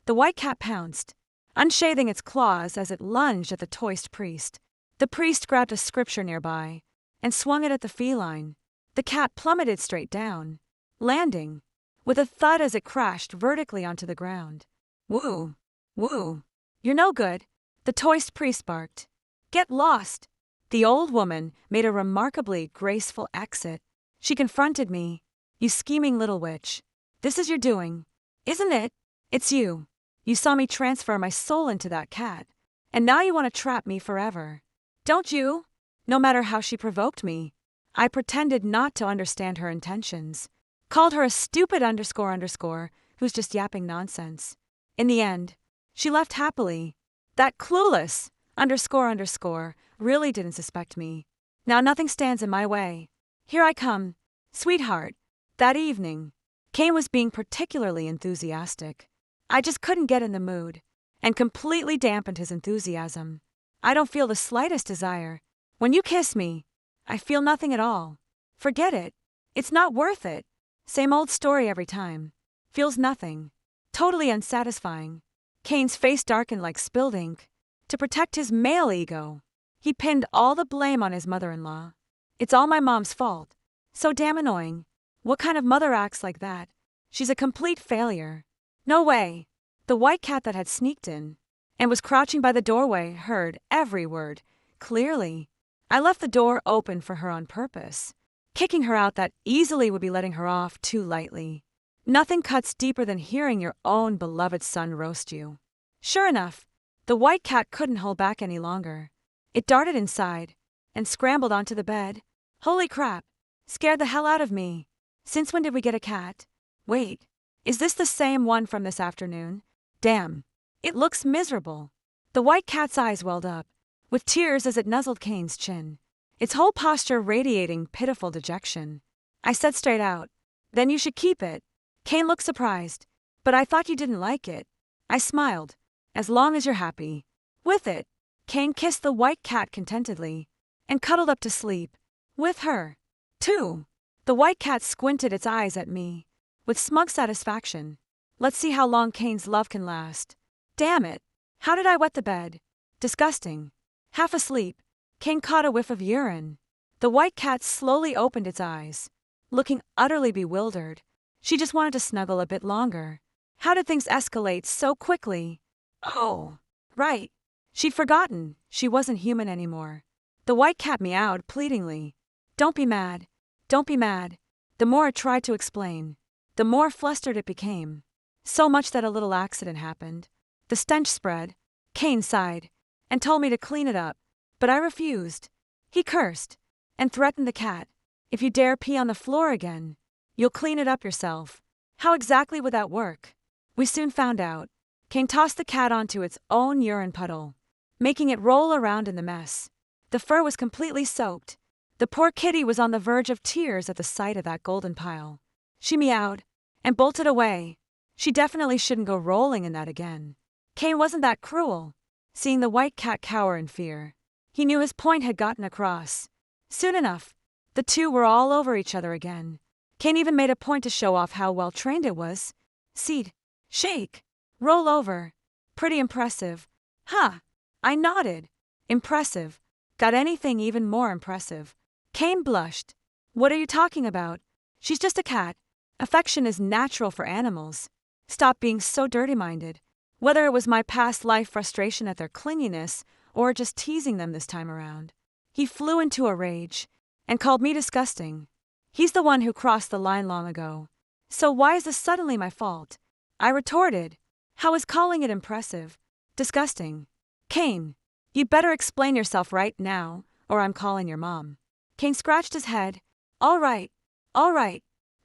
The white cat pounced, unsheathing its claws as it lunged at the toist priest. The priest grabbed a scripture nearby and swung it at the feline. The cat plummeted straight down, landing with a thud as it crashed vertically onto the ground. Woo! Woo! You're no good, the toist priest barked. Get lost! The old woman made a remarkably graceful exit. She confronted me. You scheming little witch. This is your doing, isn't it? It's you. You saw me transfer my soul into that cat, and now you want to trap me forever. Don't you? No matter how she provoked me, I pretended not to understand her intentions. Called her a stupid __ who's just yapping nonsense. In the end, she left happily. That clueless __ really didn't suspect me. Now nothing stands in my way. Here I come, sweetheart. That evening, Kane was being particularly enthusiastic. I just couldn't get in the mood, and completely dampened his enthusiasm. I don't feel the slightest desire. When you kiss me, I feel nothing at all. Forget it. It's not worth it. Same old story every time. Feels nothing. Totally unsatisfying. Kane's face darkened like spilled ink. To protect his male ego, he pinned all the blame on his mother-in-law. It's all my mom's fault. So damn annoying. What kind of mother acts like that? She's a complete failure. No way. The white cat that had sneaked in and was crouching by the doorway heard every word clearly. I left the door open for her on purpose. Kicking her out that easily would be letting her off too lightly. Nothing cuts deeper than hearing your own beloved son roast you. Sure enough, the white cat couldn't hold back any longer. It darted inside and scrambled onto the bed. Holy crap! Scared the hell out of me. Since when did we get a cat? Wait, is this the same one from this afternoon? Damn, it looks miserable. The white cat's eyes welled up, with tears as it nuzzled Kane's chin, its whole posture radiating pitiful dejection. I said straight out, then you should keep it. Kane looked surprised, but I thought you didn't like it. I smiled, as long as you're happy with it. Kane kissed the white cat contentedly and cuddled up to sleep with her, too. The white cat squinted its eyes at me with smug satisfaction. Let's see how long Kane's love can last. Damn it. How did I wet the bed? Disgusting. Half asleep, Kane caught a whiff of urine. The white cat slowly opened its eyes, looking utterly bewildered. She just wanted to snuggle a bit longer. How did things escalate so quickly? Oh, right. She'd forgotten she wasn't human anymore. The white cat meowed pleadingly. Don't be mad. Don't be mad. The more I tried to explain, the more flustered it became. So much that a little accident happened. The stench spread. Kane sighed and told me to clean it up, but I refused. He cursed and threatened the cat. If you dare pee on the floor again, you'll clean it up yourself. How exactly would that work? We soon found out. Kane tossed the cat onto its own urine puddle, making it roll around in the mess. The fur was completely soaked. The poor kitty was on the verge of tears at the sight of that golden pile. She meowed and bolted away. She definitely shouldn't go rolling in that again. Kane wasn't that cruel. Seeing the white cat cower in fear, he knew his point had gotten across. Soon enough, the two were all over each other again. Kane even made a point to show off how well trained it was. Seat, shake, roll over. Pretty impressive. Huh. I nodded. Impressive. Got anything even more impressive? Kane blushed. What are you talking about? She's just a cat. Affection is natural for animals. Stop being so dirty-minded. Whether it was my past life frustration at their clinginess or just teasing them this time around. He flew into a rage and called me disgusting. He's the one who crossed the line long ago. So why is this suddenly my fault? I retorted. How is calling it impressive? Disgusting. Kane, you'd better explain yourself right now, or I'm calling your mom. Kane scratched his head. All right.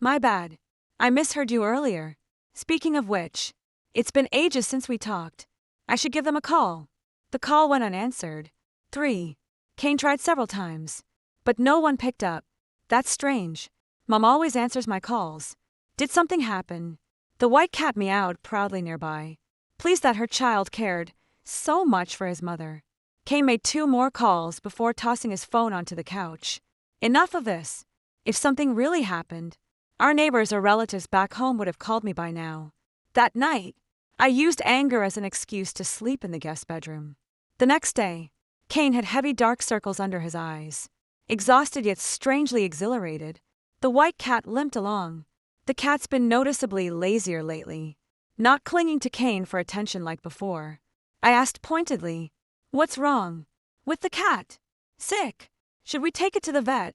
My bad. I misheard you earlier. Speaking of which, it's been ages since we talked. I should give them a call. The call went unanswered. 3. Kane tried several times, but no one picked up. That's strange. Mom always answers my calls. Did something happen? The white cat meowed proudly nearby, pleased that her child cared so much for his mother. Kane made 2 more calls before tossing his phone onto the couch. Enough of this. If something really happened, our neighbors or relatives back home would have called me by now. That night, I used anger as an excuse to sleep in the guest bedroom. The next day, Kane had heavy dark circles under his eyes. Exhausted yet strangely exhilarated, the white cat limped along. The cat's been noticeably lazier lately, not clinging to Kane for attention like before. I asked pointedly, "What's wrong with the cat? Sick? Should we take it to the vet?"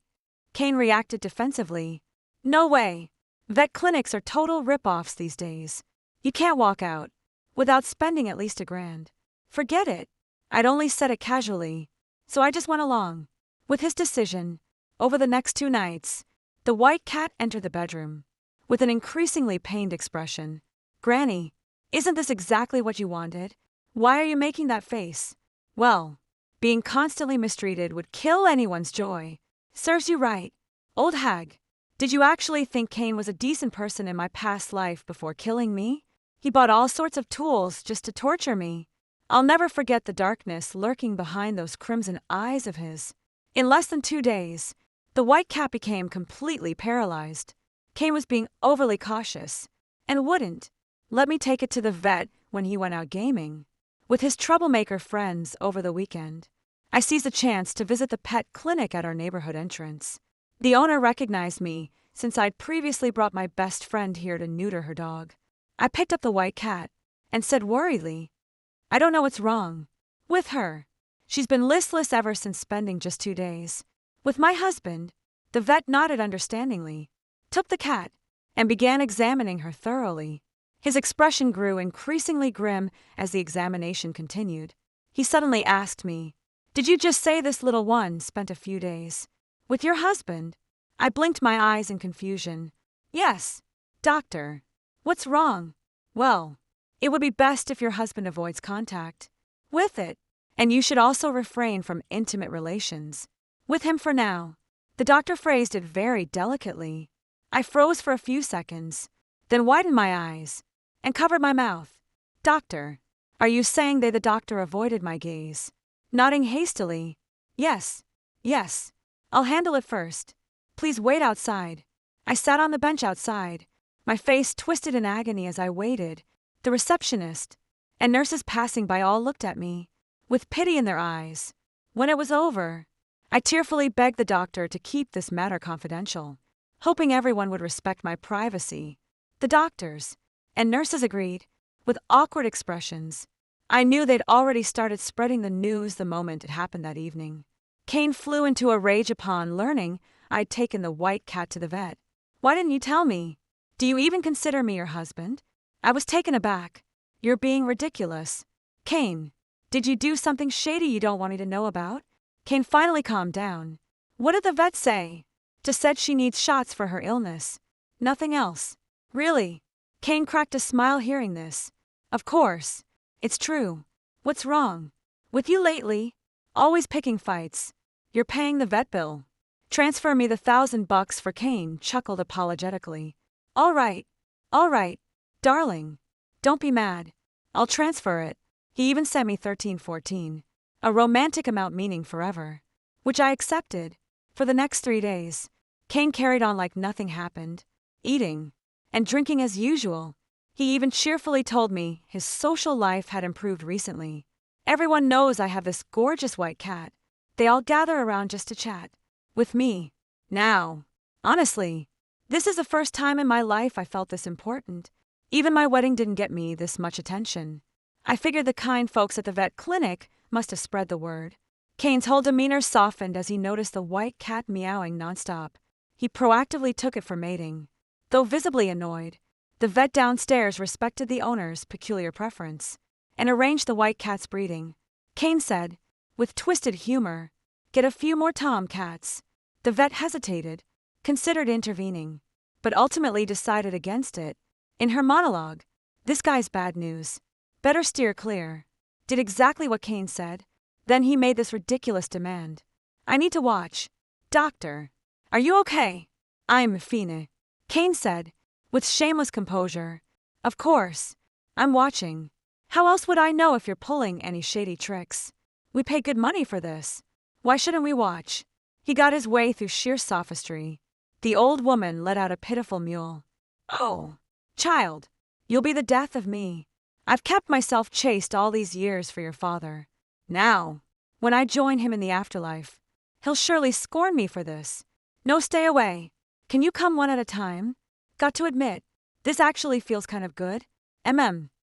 Kane reacted defensively. "No way. Vet clinics are total rip-offs these days. You can't walk out without spending at least $1,000. Forget it." I'd only said it casually, so I just went along with his decision. Over the next 2 nights, the white cat entered the bedroom with an increasingly pained expression. "Granny, isn't this exactly what you wanted? Why are you making that face?" "Well, being constantly mistreated would kill anyone's joy. Serves you right, old hag. Did you actually think Kane was a decent person in my past life before killing me? He bought all sorts of tools just to torture me. I'll never forget the darkness lurking behind those crimson eyes of his." In less than 2 days, the white cat became completely paralyzed. Kane was being overly cautious and wouldn't let me take it to the vet when he went out gaming with his troublemaker friends over the weekend. I seized a chance to visit the pet clinic at our neighborhood entrance. The owner recognized me since I'd previously brought my best friend here to neuter her dog. I picked up the white cat and said worriedly, "I don't know what's wrong with her. She's been listless ever since spending just 2 days with my husband." The vet nodded understandingly, took the cat, and began examining her thoroughly. His expression grew increasingly grim as the examination continued. He suddenly asked me, "Did you just say this little one spent a few days with your husband?" I blinked my eyes in confusion. "Yes, doctor. What's wrong?" "Well, it would be best if your husband avoids contact with it, and you should also refrain from intimate relations with him for now." The doctor phrased it very delicately. I froze for a few seconds, then widened my eyes and covered my mouth. "Doctor, are you saying the doctor avoided my gaze?" Nodding hastily, "Yes, yes. I'll handle it first. Please wait outside." I sat on the bench outside, my face twisted in agony as I waited. The receptionist and nurses passing by all looked at me with pity in their eyes. When it was over, I tearfully begged the doctor to keep this matter confidential, hoping everyone would respect my privacy. The doctors and nurses agreed, with awkward expressions. I knew they'd already started spreading the news the moment it happened that evening. Kane flew into a rage upon learning I'd taken the white cat to the vet. "Why didn't you tell me? Do you even consider me your husband?" I was taken aback. "You're being ridiculous. Kane, did you do something shady you don't want me to know about?" Kane finally calmed down. "What did the vet say?" "Just said she needs shots for her illness. Nothing else." "Really?" Kane cracked a smile hearing this. "Of course. It's true. What's wrong with you lately? Always picking fights. You're paying the vet bill." "Transfer me the $1,000 for Kane," chuckled apologetically. All right, darling. Don't be mad. I'll transfer it." He even sent me 1314, a romantic amount meaning forever, which I accepted. For the next 3 days, Kane carried on like nothing happened, eating and drinking as usual. He even cheerfully told me his social life had improved recently. "Everyone knows I have this gorgeous white cat. They all gather around just to chat with me now. Honestly, this is the first time in my life I felt this important. Even my wedding didn't get me this much attention." I figured the kind folks at the vet clinic must have spread the word. Kane's whole demeanor softened as he noticed the white cat meowing nonstop. He proactively took it for mating. Though visibly annoyed, the vet downstairs respected the owner's peculiar preference and arranged the white cat's breeding. Kane said, with twisted humor, "Get a few more tom cats." The vet hesitated, considered intervening, but ultimately decided against it. In her monologue, "This guy's bad news. Better steer clear," did exactly what Kane said. Then he made this ridiculous demand. "I need to watch. Doctor, are you okay?" "I'm fine," Kane said, with shameless composure. "Of course, I'm watching. How else would I know if you're pulling any shady tricks? We pay good money for this. Why shouldn't we watch?" He got his way through sheer sophistry. The old woman let out a pitiful mewl. Oh, child, you'll be the death of me. I've kept myself chaste all these years for your father. Now, when I join him in the afterlife, he'll surely scorn me for this. No, stay away. Can you come one at a time? Got to admit, this actually feels kind of good.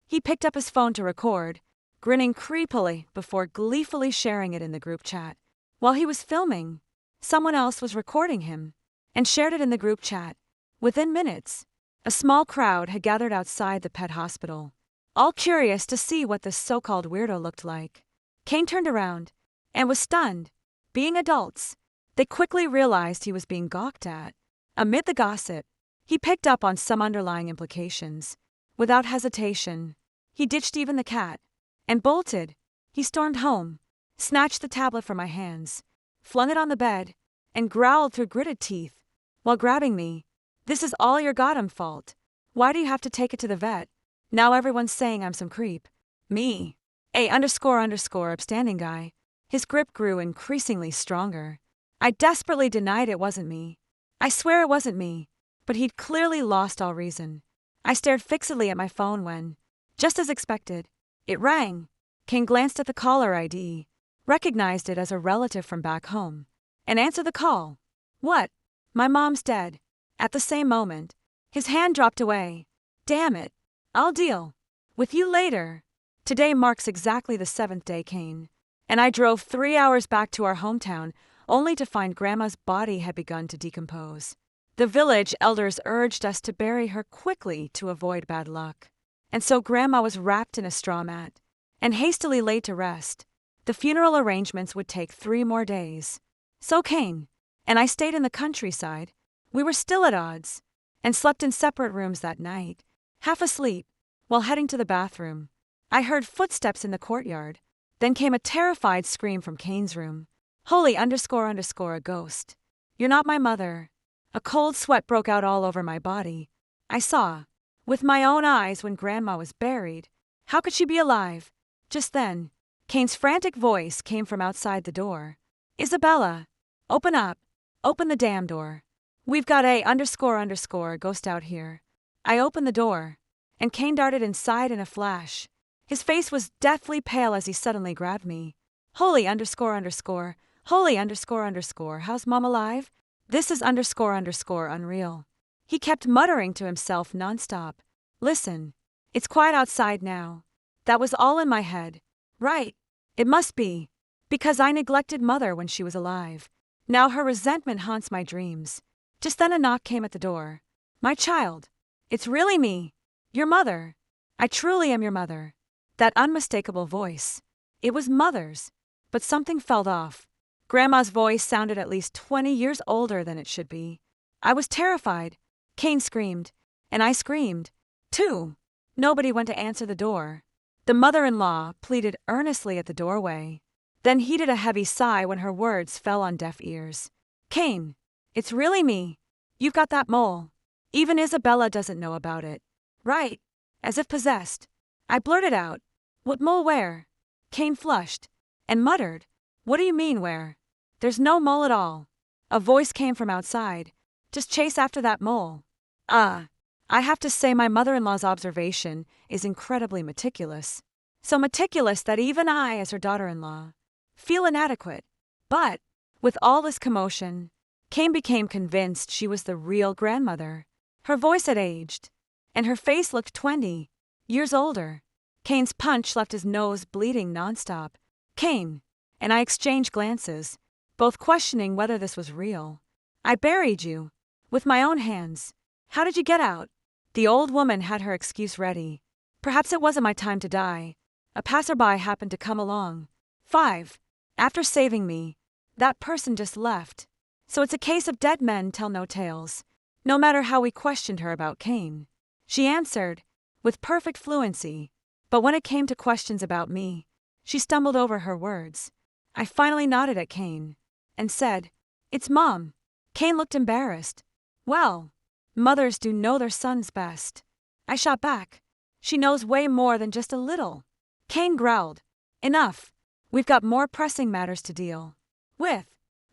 He picked up his phone to record, grinning creepily before gleefully sharing it in the group chat. While he was filming, someone else was recording him and shared it in the group chat. Within minutes, a small crowd had gathered outside the pet hospital, all curious to see what this so-called weirdo looked like. Kane turned around and was stunned. Being adults, they quickly realized he was being gawked at. Amid the gossip, he picked up on some underlying implications. Without hesitation, he ditched even the cat and bolted. He stormed home, snatched the tablet from my hands, flung it on the bed, and growled through gritted teeth while grabbing me. This is all your goddamn fault. Why do you have to take it to the vet? Now everyone's saying I'm some creep. Me. Upstanding guy. His grip grew increasingly stronger. I desperately denied it wasn't me. I swear it wasn't me. But he'd clearly lost all reason. I stared fixedly at my phone when, just as expected, it rang. Kane glanced at the caller ID, recognized it as a relative from back home, and answered the call. What? My mom's dead. At the same moment, his hand dropped away. Damn it. I'll deal with you later. Today marks exactly the 7th day, Kane, and I drove 3 hours back to our hometown only to find Grandma's body had begun to decompose. The village elders urged us to bury her quickly to avoid bad luck, and so Grandma was wrapped in a straw mat and hastily laid to rest. The funeral arrangements would take 3 more days. So Kane and I stayed in the countryside. We were still at odds and slept in separate rooms that night, half asleep, while heading to the bathroom. I heard footsteps in the courtyard. Then came a terrified scream from Kane's room. Holy __ a ghost. You're not my mother. A cold sweat broke out all over my body. I saw, with my own eyes, when Grandma was buried. How could she be alive? Just then, Kane's frantic voice came from outside the door. Isabella, open up. Open the damn door. We've got __ ghost out here. I opened the door, and Kane darted inside in a flash. His face was deathly pale as he suddenly grabbed me. Holy __ holy __ how's Mom alive? This is __ unreal. He kept muttering to himself nonstop. Listen, it's quiet outside now. That was all in my head. Right. It must be. Because I neglected Mother when she was alive. Now her resentment haunts my dreams. Just then a knock came at the door. My child. It's really me. Your mother. I truly am your mother. That unmistakable voice. It was Mother's. But something felt off. Grandma's voice sounded at least 20 years older than it should be. I was terrified. Kane screamed. And I screamed, too. Nobody went to answer the door. The mother-in-law pleaded earnestly at the doorway, then heaved a heavy sigh when her words fell on deaf ears. Kane, it's really me. You've got that mole. Even Isabella doesn't know about it. Right. As if possessed. I blurted out. What mole where? Kane flushed and muttered. What do you mean where? There's no mole at all. A voice came from outside. Just chase after that mole. I have to say my mother-in-law's observation is incredibly meticulous. So meticulous that even I, as her daughter-in-law, feel inadequate. But, with all this commotion, Kane became convinced she was the real grandmother. Her voice had aged, and her face looked 20 years older. Kane's punch left his nose bleeding nonstop. Kane and I exchanged glances, both questioning whether this was real. I buried you. With my own hands. How did you get out? The old woman had her excuse ready. Perhaps it wasn't my time to die. A passerby happened to come along. 5. After saving me, that person just left. So it's a case of dead men tell no tales. No matter how we questioned her about Kane, she answered, with perfect fluency. But when it came to questions about me, she stumbled over her words. I finally nodded at Kane and said, It's Mom. Kane looked embarrassed. Well, mothers do know their sons best. I shot back. She knows way more than just a little. Kane growled. Enough. We've got more pressing matters to deal with.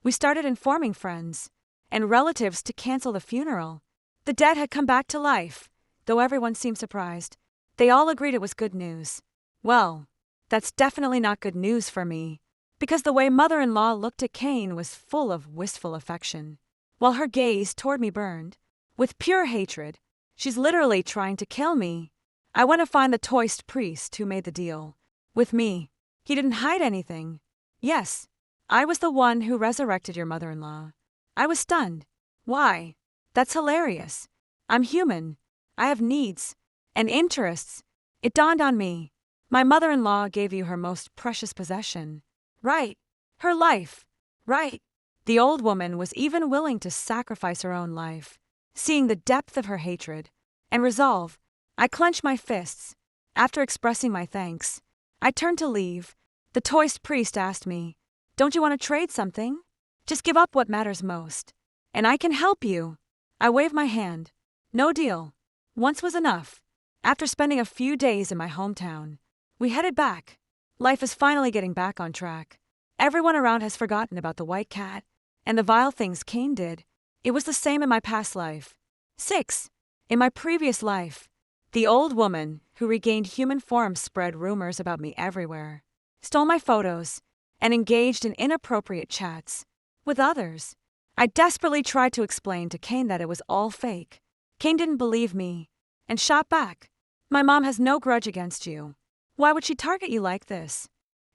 We started informing friends and relatives to cancel the funeral. The dead had come back to life, though everyone seemed surprised. They all agreed it was good news. Well, that's definitely not good news for me, because the way mother-in-law looked at Kane was full of wistful affection, while her gaze toward me burned with pure hatred. She's literally trying to kill me. I went to find the toist priest who made the deal with me. He didn't hide anything. Yes, I was the one who resurrected your mother-in-law. I was stunned. Why? That's hilarious. I'm human. I have needs and interests. It dawned on me. My mother-in-law gave you her most precious possession. Right. Her life. Right. The old woman was even willing to sacrifice her own life. Seeing the depth of her hatred and resolve, I clenched my fists. After expressing my thanks, I turned to leave. The toist priest asked me, "Don't you want to trade something? Just give up what matters most, and I can help you." I waved my hand. No deal. Once was enough. After spending a few days in my hometown, we headed back. Life is finally getting back on track. Everyone around has forgotten about the white cat and the vile things Kane did. It was the same in my past life. 6. In my previous life, the old woman who regained human form spread rumors about me everywhere, stole my photos, and engaged in inappropriate chats with others. I desperately tried to explain to Kane that it was all fake. Kane didn't believe me and shot back. "My mom has no grudge against you. Why would she target you like this?"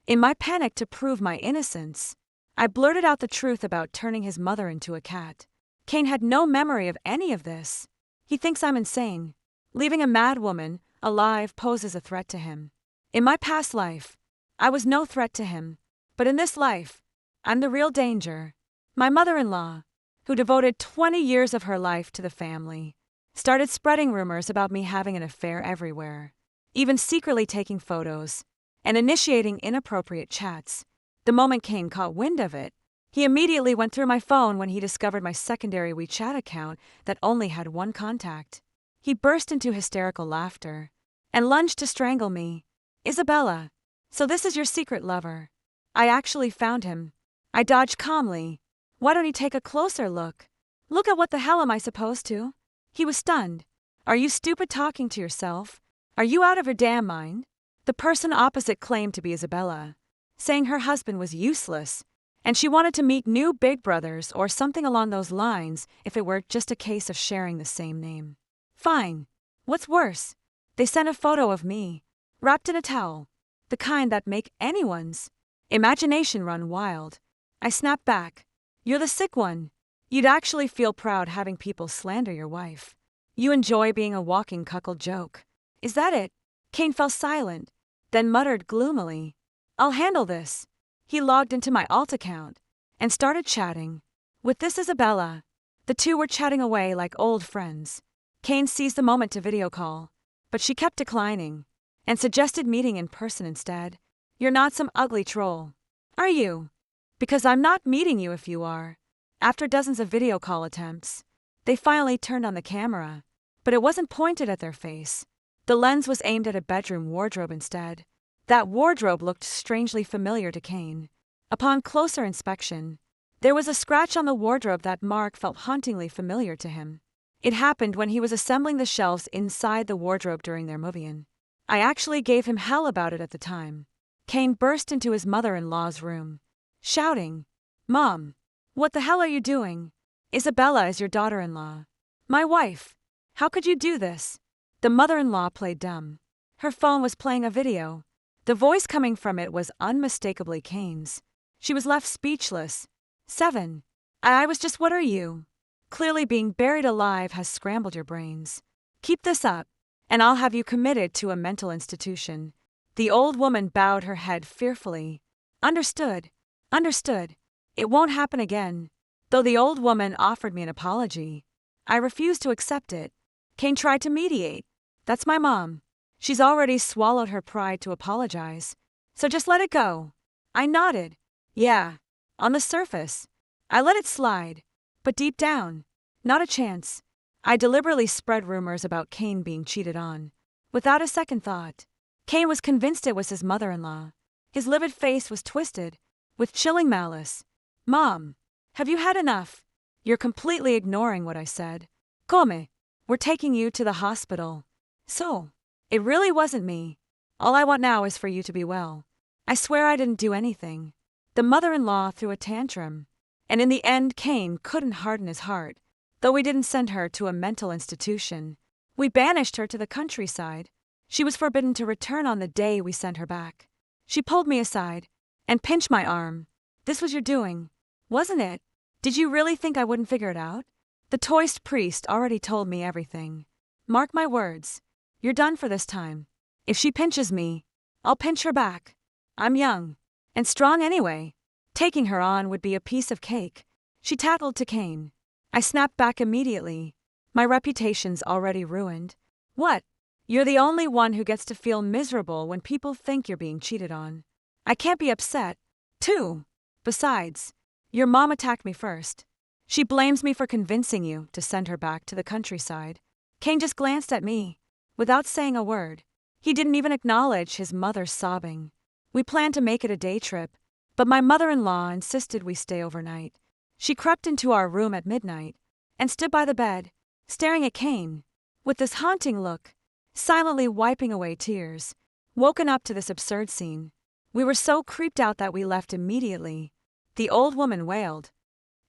In my panic to prove my innocence, I blurted out the truth about turning his mother into a cat. Kane had no memory of any of this. He thinks I'm insane. Leaving a mad woman alive poses a threat to him. In my past life, I was no threat to him, but in this life, I'm the real danger. My mother-in-law, who devoted 20 years of her life to the family, started spreading rumors about me having an affair everywhere, even secretly taking photos and initiating inappropriate chats. The moment Kane caught wind of it, he immediately went through my phone when he discovered my secondary WeChat account that only had one contact. He burst into hysterical laughter and lunged to strangle me. "Isabella, so this is your secret lover." I actually found him. I dodged calmly. "Why don't you take a closer look? Look at what the hell am I supposed to?" He was stunned. "Are you stupid talking to yourself? Are you out of your damn mind?" The person opposite claimed to be Isabella, saying her husband was useless, and she wanted to meet new big brothers or something along those lines if it were just a case of sharing the same name. Fine. What's worse? They sent a photo of me, wrapped in a towel, the kind that make anyone's imagination run wild. I snapped back. "You're the sick one. You'd actually feel proud having people slander your wife. You enjoy being a walking cuckold joke. Is that it?" Kane fell silent, then muttered gloomily, "I'll handle this." He logged into my alt account and started chatting with this Isabella. The two were chatting away like old friends. Kane seized the moment to video call, but she kept declining and suggested meeting in person instead. "You're not some ugly troll, are you? Because I'm not meeting you if you are." After dozens of video call attempts, they finally turned on the camera, but it wasn't pointed at their face. The lens was aimed at a bedroom wardrobe instead. That wardrobe looked strangely familiar to Kane. Upon closer inspection, there was a scratch on the wardrobe that Mark felt hauntingly familiar to him. It happened when he was assembling the shelves inside the wardrobe during their move-in. I actually gave him hell about it at the time. Kane burst into his mother-in-law's room, shouting, "Mom, what the hell are you doing? Isabella is your daughter-in-law. My wife. How could you do this?" The mother-in-law played dumb. Her phone was playing a video. The voice coming from it was unmistakably Kane's. She was left speechless. 7. I was just, "What are you?" Clearly being buried alive has scrambled your brains. "Keep this up, and I'll have you committed to a mental institution." The old woman bowed her head fearfully. Understood. Understood. It won't happen again." Though the old woman offered me an apology, I refused to accept it. Kane tried to mediate. "That's my mom. She's already swallowed her pride to apologize, so just let it go." I nodded. "Yeah, on the surface. I let it slide, but deep down, not a chance." I deliberately spread rumors about Kane being cheated on, without a second thought. Kane was convinced it was his mother-in-law. His livid face was twisted with chilling malice. "Mom, have you had enough? You're completely ignoring what I said. Come. We're taking you to the hospital. So, it really wasn't me. All I want now is for you to be well. I swear I didn't do anything. The mother-in-law threw a tantrum. And in the end, Kane couldn't harden his heart. Though we didn't send her to a mental institution, we banished her to the countryside. She was forbidden to return on the day we sent her back. She pulled me aside and pinched my arm. This was your doing, wasn't it? Did you really think I wouldn't figure it out? The toist priest already told me everything. Mark my words. You're done for this time. If she pinches me, I'll pinch her back. I'm young and strong anyway. Taking her on would be a piece of cake. She tattled to Kane. I snapped back immediately. My reputation's already ruined. What? You're the only one who gets to feel miserable when people think you're being cheated on. I can't be upset, too. Besides, your mom attacked me first. She blames me for convincing you to send her back to the countryside. Kane just glanced at me, without saying a word. He didn't even acknowledge his mother's sobbing. We planned to make it a day trip, but my mother-in-law insisted we stay overnight. She crept into our room at midnight and stood by the bed, staring at Kane, with this haunting look, silently wiping away tears. Woken up to this absurd scene, we were so creeped out that we left immediately. The old woman wailed,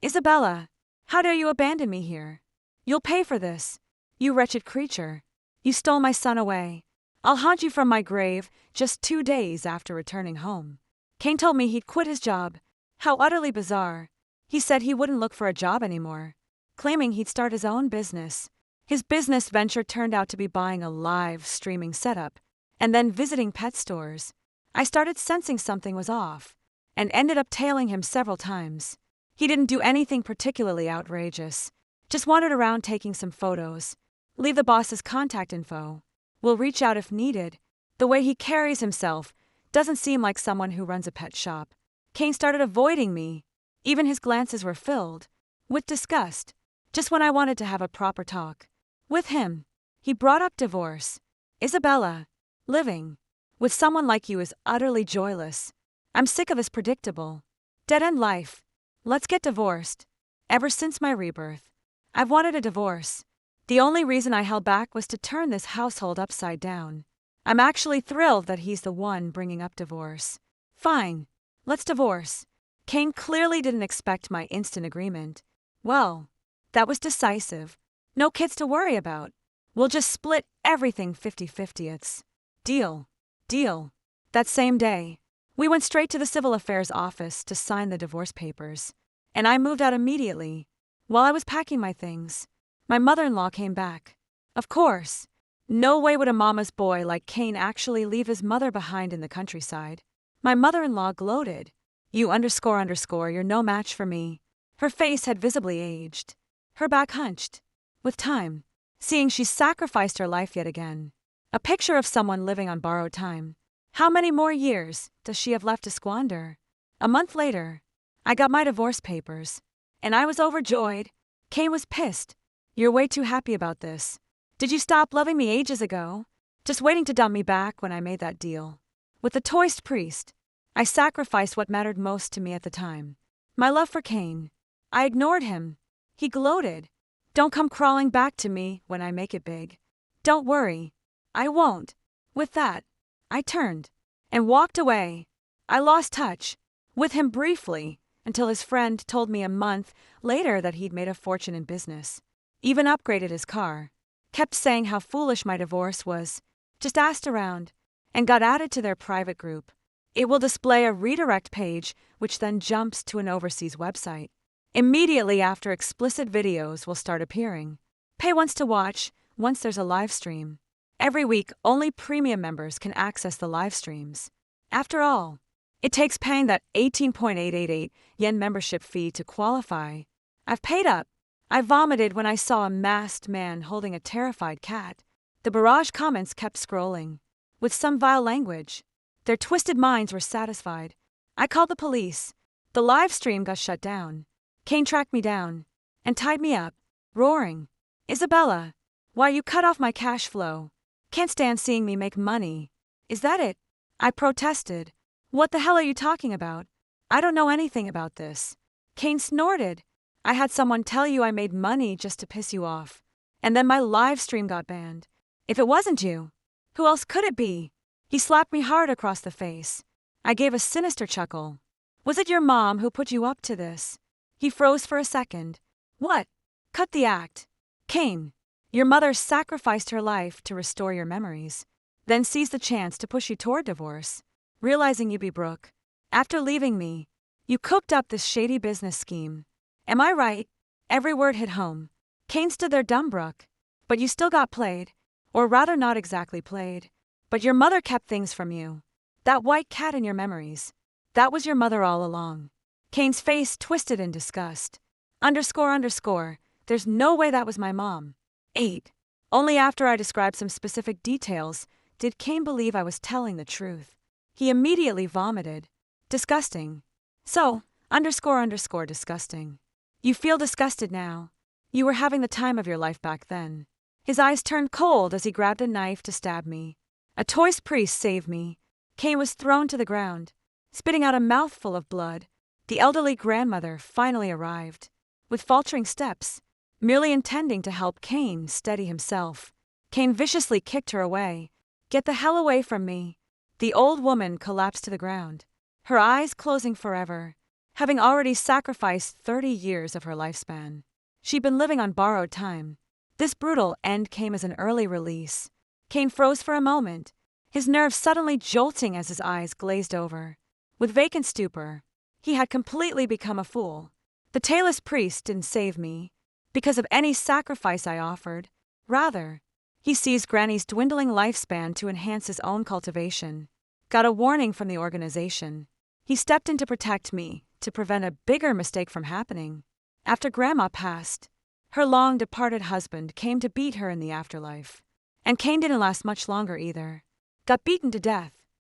"Isabella, how dare you abandon me here? You'll pay for this, you wretched creature. You stole my son away. I'll haunt you from my grave." Just 2 days after returning home, Kane told me he'd quit his job. How utterly bizarre. He said he wouldn't look for a job anymore, claiming he'd start his own business. His business venture turned out to be buying a live streaming setup and then visiting pet stores. I started sensing something was off and ended up tailing him several times. He didn't do anything particularly outrageous, just wandered around taking some photos. Leave the boss's contact info. We'll reach out if needed. The way he carries himself doesn't seem like someone who runs a pet shop. Kane started avoiding me. Even his glances were filled with disgust, just when I wanted to have a proper talk with him. He brought up divorce. Isabella, living with someone like you is utterly joyless. I'm sick of this predictable, dead-end life. Let's get divorced. Ever since my rebirth, I've wanted a divorce. The only reason I held back was to turn this household upside down. I'm actually thrilled that he's the one bringing up divorce. Fine, let's divorce. Kane clearly didn't expect my instant agreement. Well, that was decisive. No kids to worry about. We'll just split everything 50-50ths. Deal. Deal. That same day, we went straight to the civil affairs office to sign the divorce papers, and I moved out immediately. While I was packing my things, my mother-in-law came back. Of course, no way would a mama's boy like Kane actually leave his mother behind in the countryside. My mother-in-law gloated. You __, you're no match for me. Her face had visibly aged, her back hunched with time, seeing she sacrificed her life yet again. A picture of someone living on borrowed time. How many more years does she have left to squander? A month later, I got my divorce papers, and I was overjoyed. Kane was pissed. You're way too happy about this. Did you stop loving me ages ago? Just waiting to dump me back when I made that deal with the toist priest. I sacrificed what mattered most to me at the time, my love for Kane. I ignored him. He gloated. Don't come crawling back to me when I make it big. Don't worry. I won't. With that, I turned and walked away. I lost touch with him briefly until his friend told me a month later that he'd made a fortune in business. Even upgraded his car. Kept saying how foolish my divorce was. Just asked around and got added to their private group. It will display a redirect page which then jumps to an overseas website. Immediately after, explicit videos will start appearing. Pay once to watch, once there's a live stream. Every week, only premium members can access the live streams. After all, it takes paying that 18.888 yen membership fee to qualify. I've paid up. I vomited when I saw a masked man holding a terrified cat. The barrage comments kept scrolling, with some vile language. Their twisted minds were satisfied. I called the police. The live stream got shut down. Kane tracked me down and tied me up, roaring, "Isabella, why you cut off my cash flow? Can't stand seeing me make money. Is that it?" I protested. "What the hell are you talking about? I don't know anything about this." Kane snorted. I had someone tell you I made money just to piss you off. And then my live stream got banned. If it wasn't you, who else could it be? He slapped me hard across the face. I gave a sinister chuckle. Was it your mom who put you up to this? He froze for a second. What? Cut the act. Kane, your mother sacrificed her life to restore your memories, then seized the chance to push you toward divorce, realizing you'd be broke. After leaving me, you cooked up this shady business scheme. Am I right? Every word hit home. Kane stood there dumbstruck. But you still got played. Or rather not exactly played. But your mother kept things from you. That white cat in your memories. That was your mother all along. Kane's face twisted in disgust. __. There's no way that was my mom. 8. Only after I described some specific details did Kane believe I was telling the truth. He immediately vomited. Disgusting. So, __. Disgusting. You feel disgusted now. You were having the time of your life back then. His eyes turned cold as he grabbed a knife to stab me. A toys priest saved me. Kane was thrown to the ground, spitting out a mouthful of blood. The elderly grandmother finally arrived. With faltering steps, merely intending to help Kane steady himself. Kane viciously kicked her away. Get the hell away from me. The old woman collapsed to the ground, her eyes closing forever, having already sacrificed 30 years of her lifespan. She'd been living on borrowed time. This brutal end came as an early release. Kane froze for a moment, his nerves suddenly jolting as his eyes glazed over. With vacant stupor, he had completely become a fool. The tailless priest didn't save me because of any sacrifice I offered. Rather, he seized Granny's dwindling lifespan to enhance his own cultivation. Got a warning from the organization. He stepped in to protect me, to prevent a bigger mistake from happening. After Grandma passed, her long-departed husband came to beat her in the afterlife. And Kane didn't last much longer either. Got beaten to death.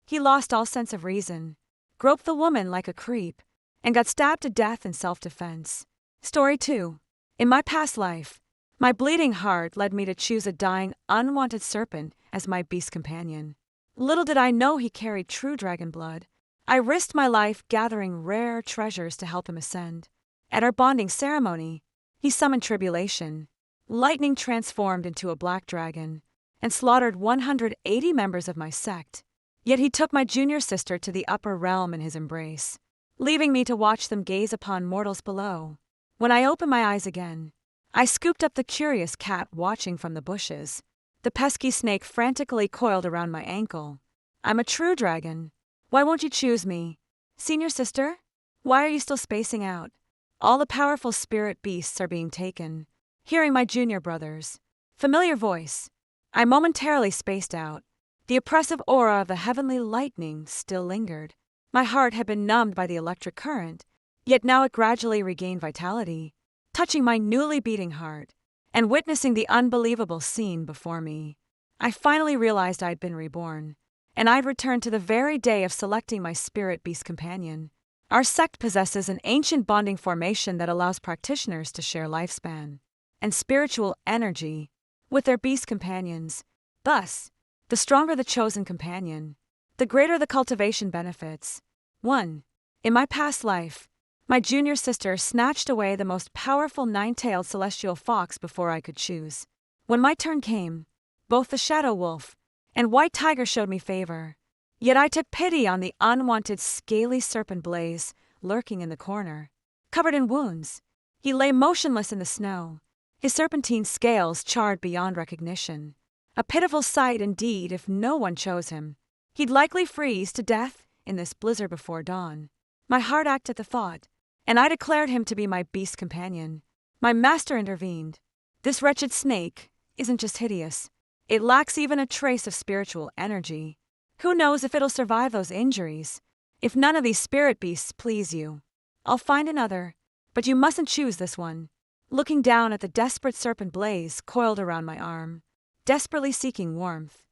He lost all sense of reason, groped the woman like a creep, and got stabbed to death in self-defense. Story 2. In my past life, my bleeding heart led me to choose a dying, unwanted serpent as my beast companion. Little did I know he carried true dragon blood. I risked my life gathering rare treasures to help him ascend. At our bonding ceremony, he summoned tribulation. Lightning transformed into a black dragon and slaughtered 180 members of my sect. Yet he took my junior sister to the upper realm in his embrace, leaving me to watch them gaze upon mortals below. When I opened my eyes again, I scooped up the curious cat watching from the bushes. The pesky snake frantically coiled around my ankle. I'm a true dragon. Why won't you choose me? Senior sister? Why are you still spacing out? All the powerful spirit beasts are being taken. Hearing my junior brother's familiar voice, I momentarily spaced out. The oppressive aura of the heavenly lightning still lingered. My heart had been numbed by the electric current, yet now it gradually regained vitality, touching my newly beating heart, and witnessing the unbelievable scene before me. I finally realized I'd been reborn, and I'd returned to the very day of selecting my spirit beast companion. Our sect possesses an ancient bonding formation that allows practitioners to share lifespan and spiritual energy with their beast companions. Thus, the stronger the chosen companion, the greater the cultivation benefits. 1. In my past life, my junior sister snatched away the most powerful nine-tailed celestial fox before I could choose. When my turn came, both the shadow wolf and white tiger showed me favor. Yet I took pity on the unwanted scaly serpent Blaze lurking in the corner. Covered in wounds, he lay motionless in the snow, his serpentine scales charred beyond recognition. A pitiful sight indeed if no one chose him. He'd likely freeze to death in this blizzard before dawn. My heart ached at the thought, and I declared him to be my beast companion. My master intervened. This wretched snake isn't just hideous. It lacks even a trace of spiritual energy. Who knows if it'll survive those injuries? If none of these spirit beasts please you, I'll find another, but you mustn't choose this one. Looking down at the desperate serpent Blaze coiled around my arm, desperately seeking warmth,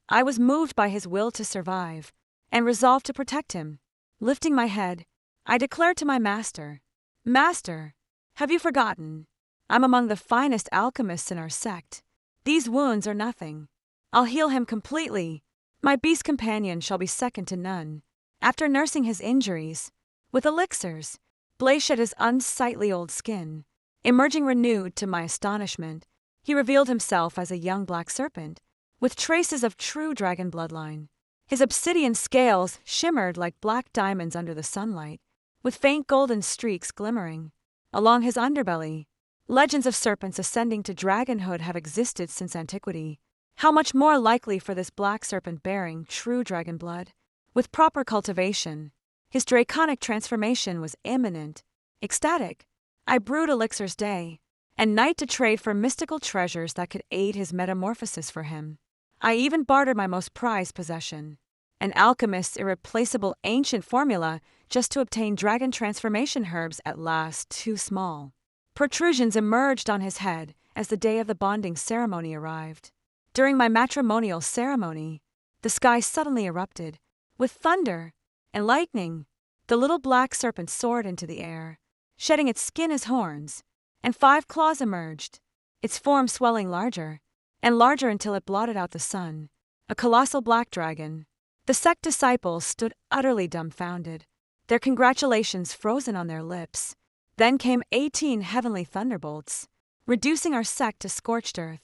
I was moved by his will to survive and resolved to protect him. Lifting my head, I declared to my master, "Master, have you forgotten? I'm among the finest alchemists in our sect. These wounds are nothing. I'll heal him completely. My beast companion shall be second to none." After nursing his injuries with elixirs, Blaze shed his unsightly old skin, Emerging renewed to my astonishment, he revealed himself as a young black serpent, with traces of true dragon bloodline. His obsidian scales shimmered like black diamonds under the sunlight, with faint golden streaks glimmering. Along his underbelly, legends of serpents ascending to dragonhood have existed since antiquity. How much more likely for this black serpent bearing true dragon blood? With proper cultivation, his draconic transformation was imminent. Ecstatic, I brewed elixirs day and night to trade for mystical treasures that could aid his metamorphosis for him. I even bartered my most prized possession, an alchemist's irreplaceable ancient formula, just to obtain dragon transformation herbs at last too small. Protrusions emerged on his head as the day of the bonding ceremony arrived. During my matrimonial ceremony, the sky suddenly erupted. With thunder and lightning, the little black serpent soared into the air, shedding its skin as horns, and 5 claws emerged, its form swelling larger and larger until it blotted out the sun. A colossal black dragon. The sect disciples stood utterly dumbfounded, their congratulations frozen on their lips. Then came 18 heavenly thunderbolts, reducing our sect to scorched earth,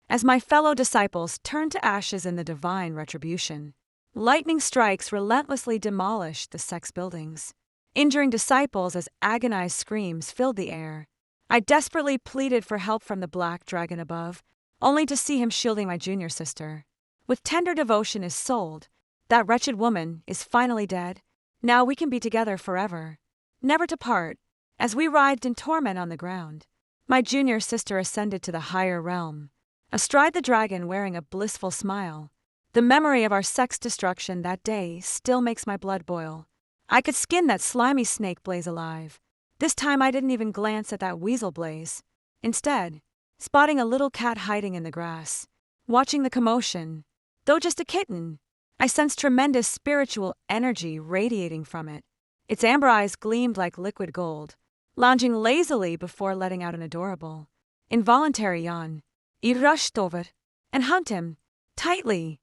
as my fellow disciples turned to ashes in the divine retribution. Lightning strikes relentlessly demolished the sect's buildings, injuring disciples as agonized screams filled the air. I desperately pleaded for help from the black dragon above, only to see him shielding my junior sister. With tender devotion is sold, that wretched woman is finally dead. Now we can be together forever, never to part. As we writhed in torment on the ground, my junior sister ascended to the higher realm, astride the dragon wearing a blissful smile. The memory of our sect's destruction that day still makes my blood boil. I could skin that slimy snake blaze alive. This time I didn't even glance at that weasel blaze. Instead, spotting a little cat hiding in the grass, watching the commotion, though just a kitten, I sensed tremendous spiritual energy radiating from it. Its amber eyes gleamed like liquid gold, lounging lazily before letting out an adorable, involuntary yawn. I rushed over and hugged him tightly.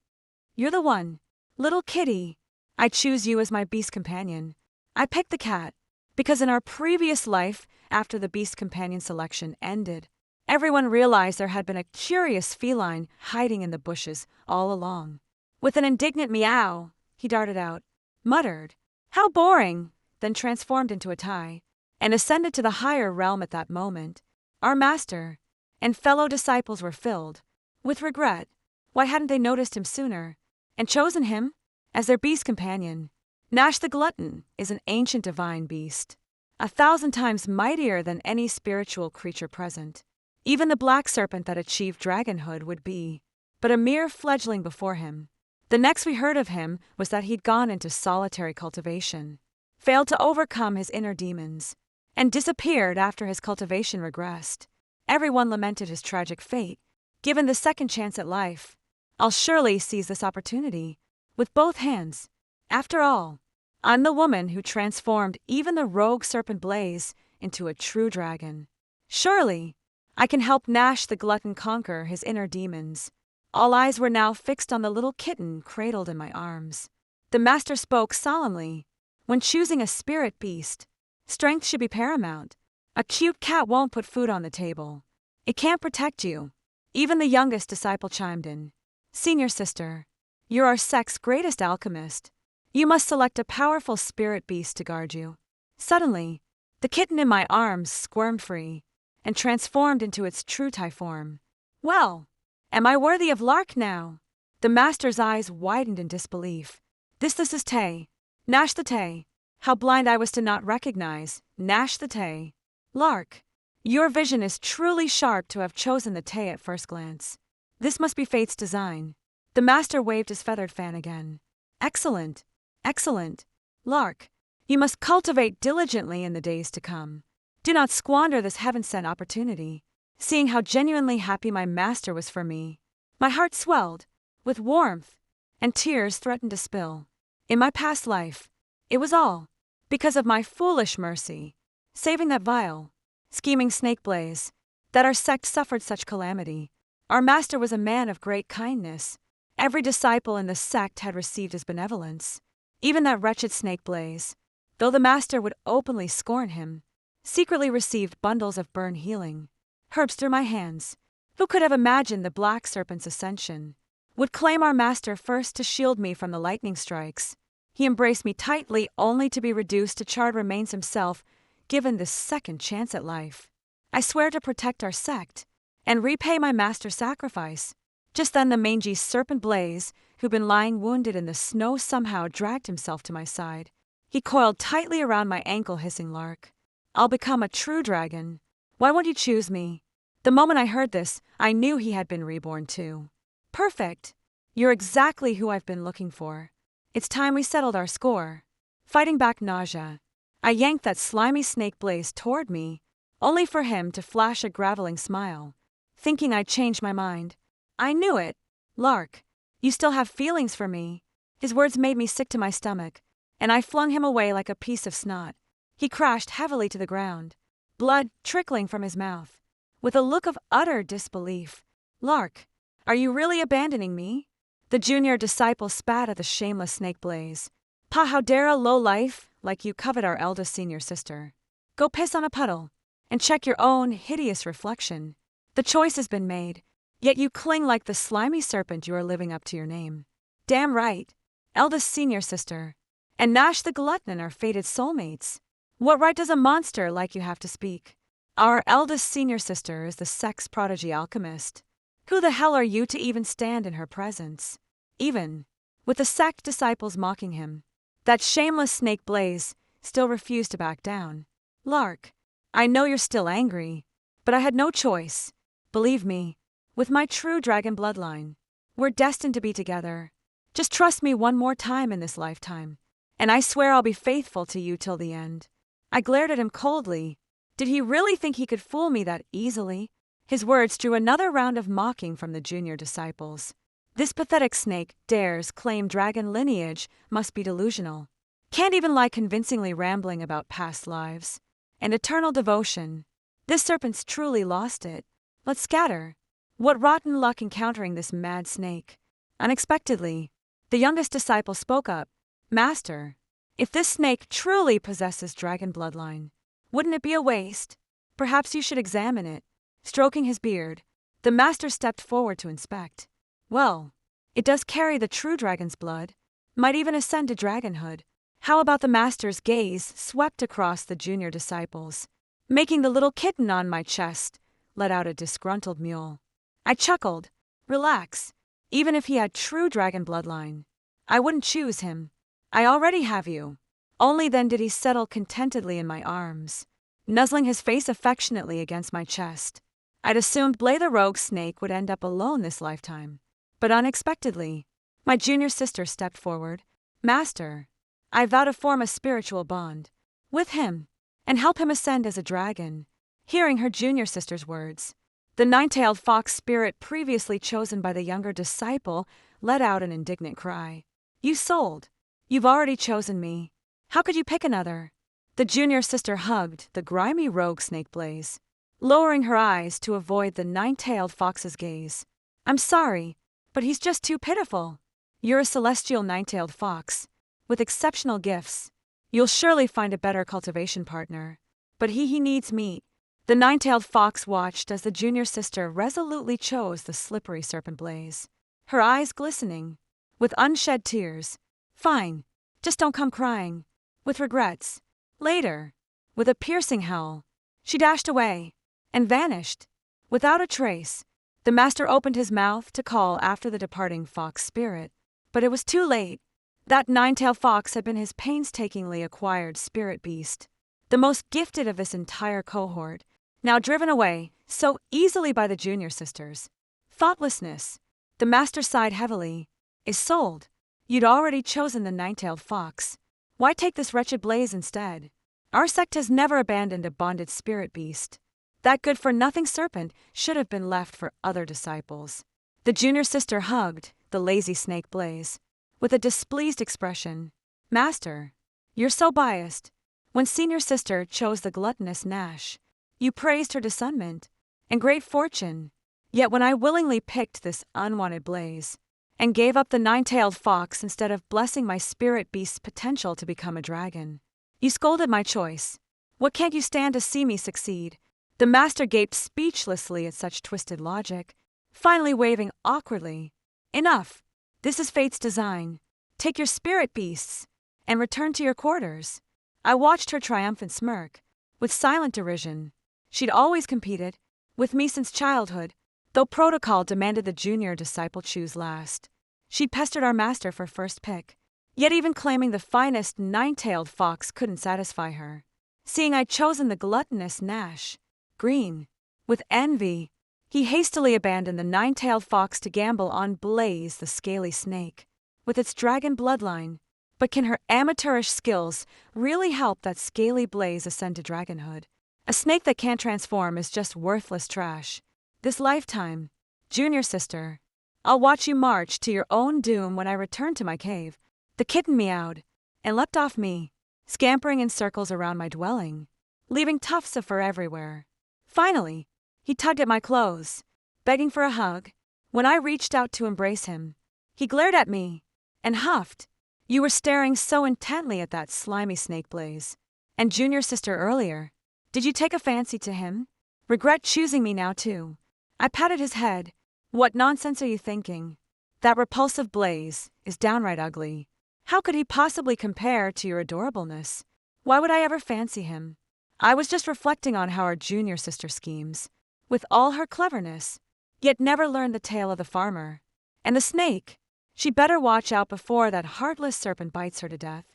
You're the one, little kitty. I choose you as my beast companion. I picked the cat because in our previous life, after the beast companion selection ended, everyone realized there had been a curious feline hiding in the bushes all along. With an indignant meow, he darted out, muttered, "How boring!" then transformed into a tie, and ascended to the higher realm at that moment. Our master and fellow disciples were filled with regret. Why hadn't they noticed him sooner and chosen him as their beast companion? Nash the Glutton is an ancient divine beast, 1,000 times mightier than any spiritual creature present. Even the black serpent that achieved dragonhood would be but a mere fledgling before him. The next we heard of him was that he'd gone into solitary cultivation, failed to overcome his inner demons, and disappeared after his cultivation regressed. Everyone lamented his tragic fate. Given the second chance at life, I'll surely seize this opportunity with both hands. After all, I'm the woman who transformed even the rogue serpent Blaze into a true dragon. Surely, I can help Nash the Glutton conquer his inner demons. All eyes were now fixed on the little kitten cradled in my arms. The master spoke solemnly. When choosing a spirit beast, strength should be paramount. A cute cat won't put food on the table. It can't protect you. Even the youngest disciple chimed in. Senior sister, you're our sect's greatest alchemist. You must select a powerful spirit beast to guard you. Suddenly, the kitten in my arms squirmed free and transformed into its true tie form. Well, am I worthy of Lark now? The master's eyes widened in disbelief. This is Tay. Nash the Tay. How blind I was to not recognize Nash the Tay. Lark, your vision is truly sharp to have chosen the Tay at first glance. This must be fate's design. The master waved his feathered fan again. Excellent. Excellent. Lark, you must cultivate diligently in the days to come. Do not squander this heaven-sent opportunity. Seeing how genuinely happy my master was for me, my heart swelled with warmth, and tears threatened to spill. In my past life, it was all because of my foolish mercy, saving that vile, scheming snake Blaze, that our sect suffered such calamity. Our master was a man of great kindness. Every disciple in the sect had received his benevolence. Even that wretched snake Blaze, though the master would openly scorn him, secretly received bundles of burn healing herbs through my hands. Who could have imagined the black serpent's ascension would claim our master first to shield me from the lightning strikes? He embraced me tightly only to be reduced to charred remains himself, given this second chance at life. I swear to protect our sect and repay my master's sacrifice. Just then the mangy serpent Blaze, who'd been lying wounded in the snow, somehow dragged himself to my side. He coiled tightly around my ankle, hissing, "Lark, I'll become a true dragon. Why won't you choose me?" The moment I heard this, I knew he had been reborn too. Perfect. You're exactly who I've been looking for. It's time we settled our score. Fighting back nausea, I yanked that slimy snake Blaze toward me, only for him to flash a graveling smile, thinking I'd changed my mind. I knew it. "Lark, you still have feelings for me." His words made me sick to my stomach, and I flung him away like a piece of snot. He crashed heavily to the ground, blood trickling from his mouth. With a look of utter disbelief, "Lark, are you really abandoning me?" The junior disciple spat at the shameless snake Blaze. "Pa, how dare a lowlife like you covet our eldest senior sister? Go piss on a puddle and check your own hideous reflection. The choice has been made, yet you cling like the slimy serpent you are living up to your name." "Damn right, eldest senior sister, and Nash the glutton are fated soulmates. What right does a monster like you have to speak? Our eldest senior sister is the sex prodigy alchemist. Who the hell are you to even stand in her presence?" Even with the sect disciples mocking him, that shameless snake Blaze still refused to back down. "Lark, I know you're still angry, but I had no choice. Believe me, with my true dragon bloodline, we're destined to be together. Just trust me one more time in this lifetime, and I swear I'll be faithful to you till the end." I glared at him coldly. Did he really think he could fool me that easily? His words drew another round of mocking from the junior disciples. This pathetic snake dares claim dragon lineage, must be delusional. Can't even lie convincingly, rambling about past lives and eternal devotion. This serpent's truly lost it. Let's scatter. What rotten luck encountering this mad snake. Unexpectedly, the youngest disciple spoke up. "Master, if this snake truly possesses dragon bloodline, wouldn't it be a waste? Perhaps you should examine it." Stroking his beard, the master stepped forward to inspect. "Well, it does carry the true dragon's blood, might even ascend to dragonhood." How about the master's gaze swept across the junior disciples, making the little kitten on my chest let out a disgruntled mewl. I chuckled. "Relax. Even if he had true dragon bloodline, I wouldn't choose him. I already have you." Only then did he settle contentedly in my arms, nuzzling his face affectionately against my chest. I'd assumed Blay the rogue snake would end up alone this lifetime, but unexpectedly, my junior sister stepped forward. "Master, I vow to form a spiritual bond with him and help him ascend as a dragon." Hearing her junior sister's words, the nine-tailed fox spirit previously chosen by the younger disciple let out an indignant cry. "You sold. You've already chosen me. How could you pick another?" The junior sister hugged the grimy rogue snake Blaze, lowering her eyes to avoid the nine-tailed fox's gaze. "I'm sorry, but he's just too pitiful. You're a celestial nine-tailed fox, with exceptional gifts. You'll surely find a better cultivation partner. But he needs meat." The nine-tailed fox watched as the junior sister resolutely chose the slippery serpent Blaze, her eyes glistening with unshed tears. "Fine, just don't come crying with regrets later." With a piercing howl, she dashed away and vanished without a trace. The master opened his mouth to call after the departing fox spirit, but it was too late. That nine-tailed fox had been his painstakingly acquired spirit beast, the most gifted of this entire cohort, now driven away so easily by the junior sisters. Thoughtlessness. The master sighed heavily. "Is sold. You'd already chosen the nine-tailed fox. Why take this wretched Blaze instead? Our sect has never abandoned a bonded spirit beast. That good-for-nothing serpent should have been left for other disciples." The junior sister hugged the lazy snake Blaze with a displeased expression. "Master, you're so biased. When senior sister chose the gluttonous Nash, you praised her discernment and great fortune. Yet when I willingly picked this unwanted Blaze and gave up the nine-tailed fox instead of blessing my spirit beast's potential to become a dragon, you scolded my choice. What can't you stand to see me succeed? The master gaped speechlessly at such twisted logic, finally waving awkwardly. Enough. This is fate's design. Take your spirit beasts and return to your quarters. I watched her triumphant smirk, with silent derision. She'd always competed, with me since childhood, though protocol demanded the junior disciple choose last. She'd pestered our master for first pick, yet even claiming the finest nine-tailed fox couldn't satisfy her. Seeing I'd chosen the gluttonous Nash, green, with envy, he hastily abandoned the nine-tailed fox to gamble on Blaze the scaly snake, with its dragon bloodline. But can her amateurish skills really help that scaly Blaze ascend to dragonhood? A snake that can't transform is just worthless trash. This lifetime, junior sister, I'll watch you march to your own doom when I return to my cave. The kitten meowed and leapt off me, scampering in circles around my dwelling, leaving tufts of fur everywhere. Finally, he tugged at my clothes, begging for a hug. When I reached out to embrace him, he glared at me and huffed. You were staring so intently at that slimy snake Blaze. And junior sister earlier. Did you take a fancy to him? Regret choosing me now too. I patted his head. What nonsense are you thinking? That repulsive Blaze is downright ugly. How could he possibly compare to your adorableness? Why would I ever fancy him? I was just reflecting on how our junior sister schemes, with all her cleverness, yet never learned the tale of the farmer. And the snake, she'd better watch out before that heartless serpent bites her to death.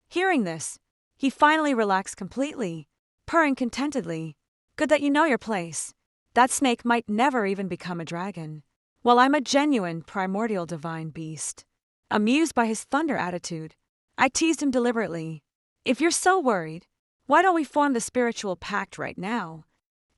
Hearing this, he finally relaxed completely, purring contentedly. Good that you know your place. That snake might never even become a dragon, while I'm a genuine primordial divine beast. Amused by his thunder attitude, I teased him deliberately. If you're so worried, why don't we form the spiritual pact right now?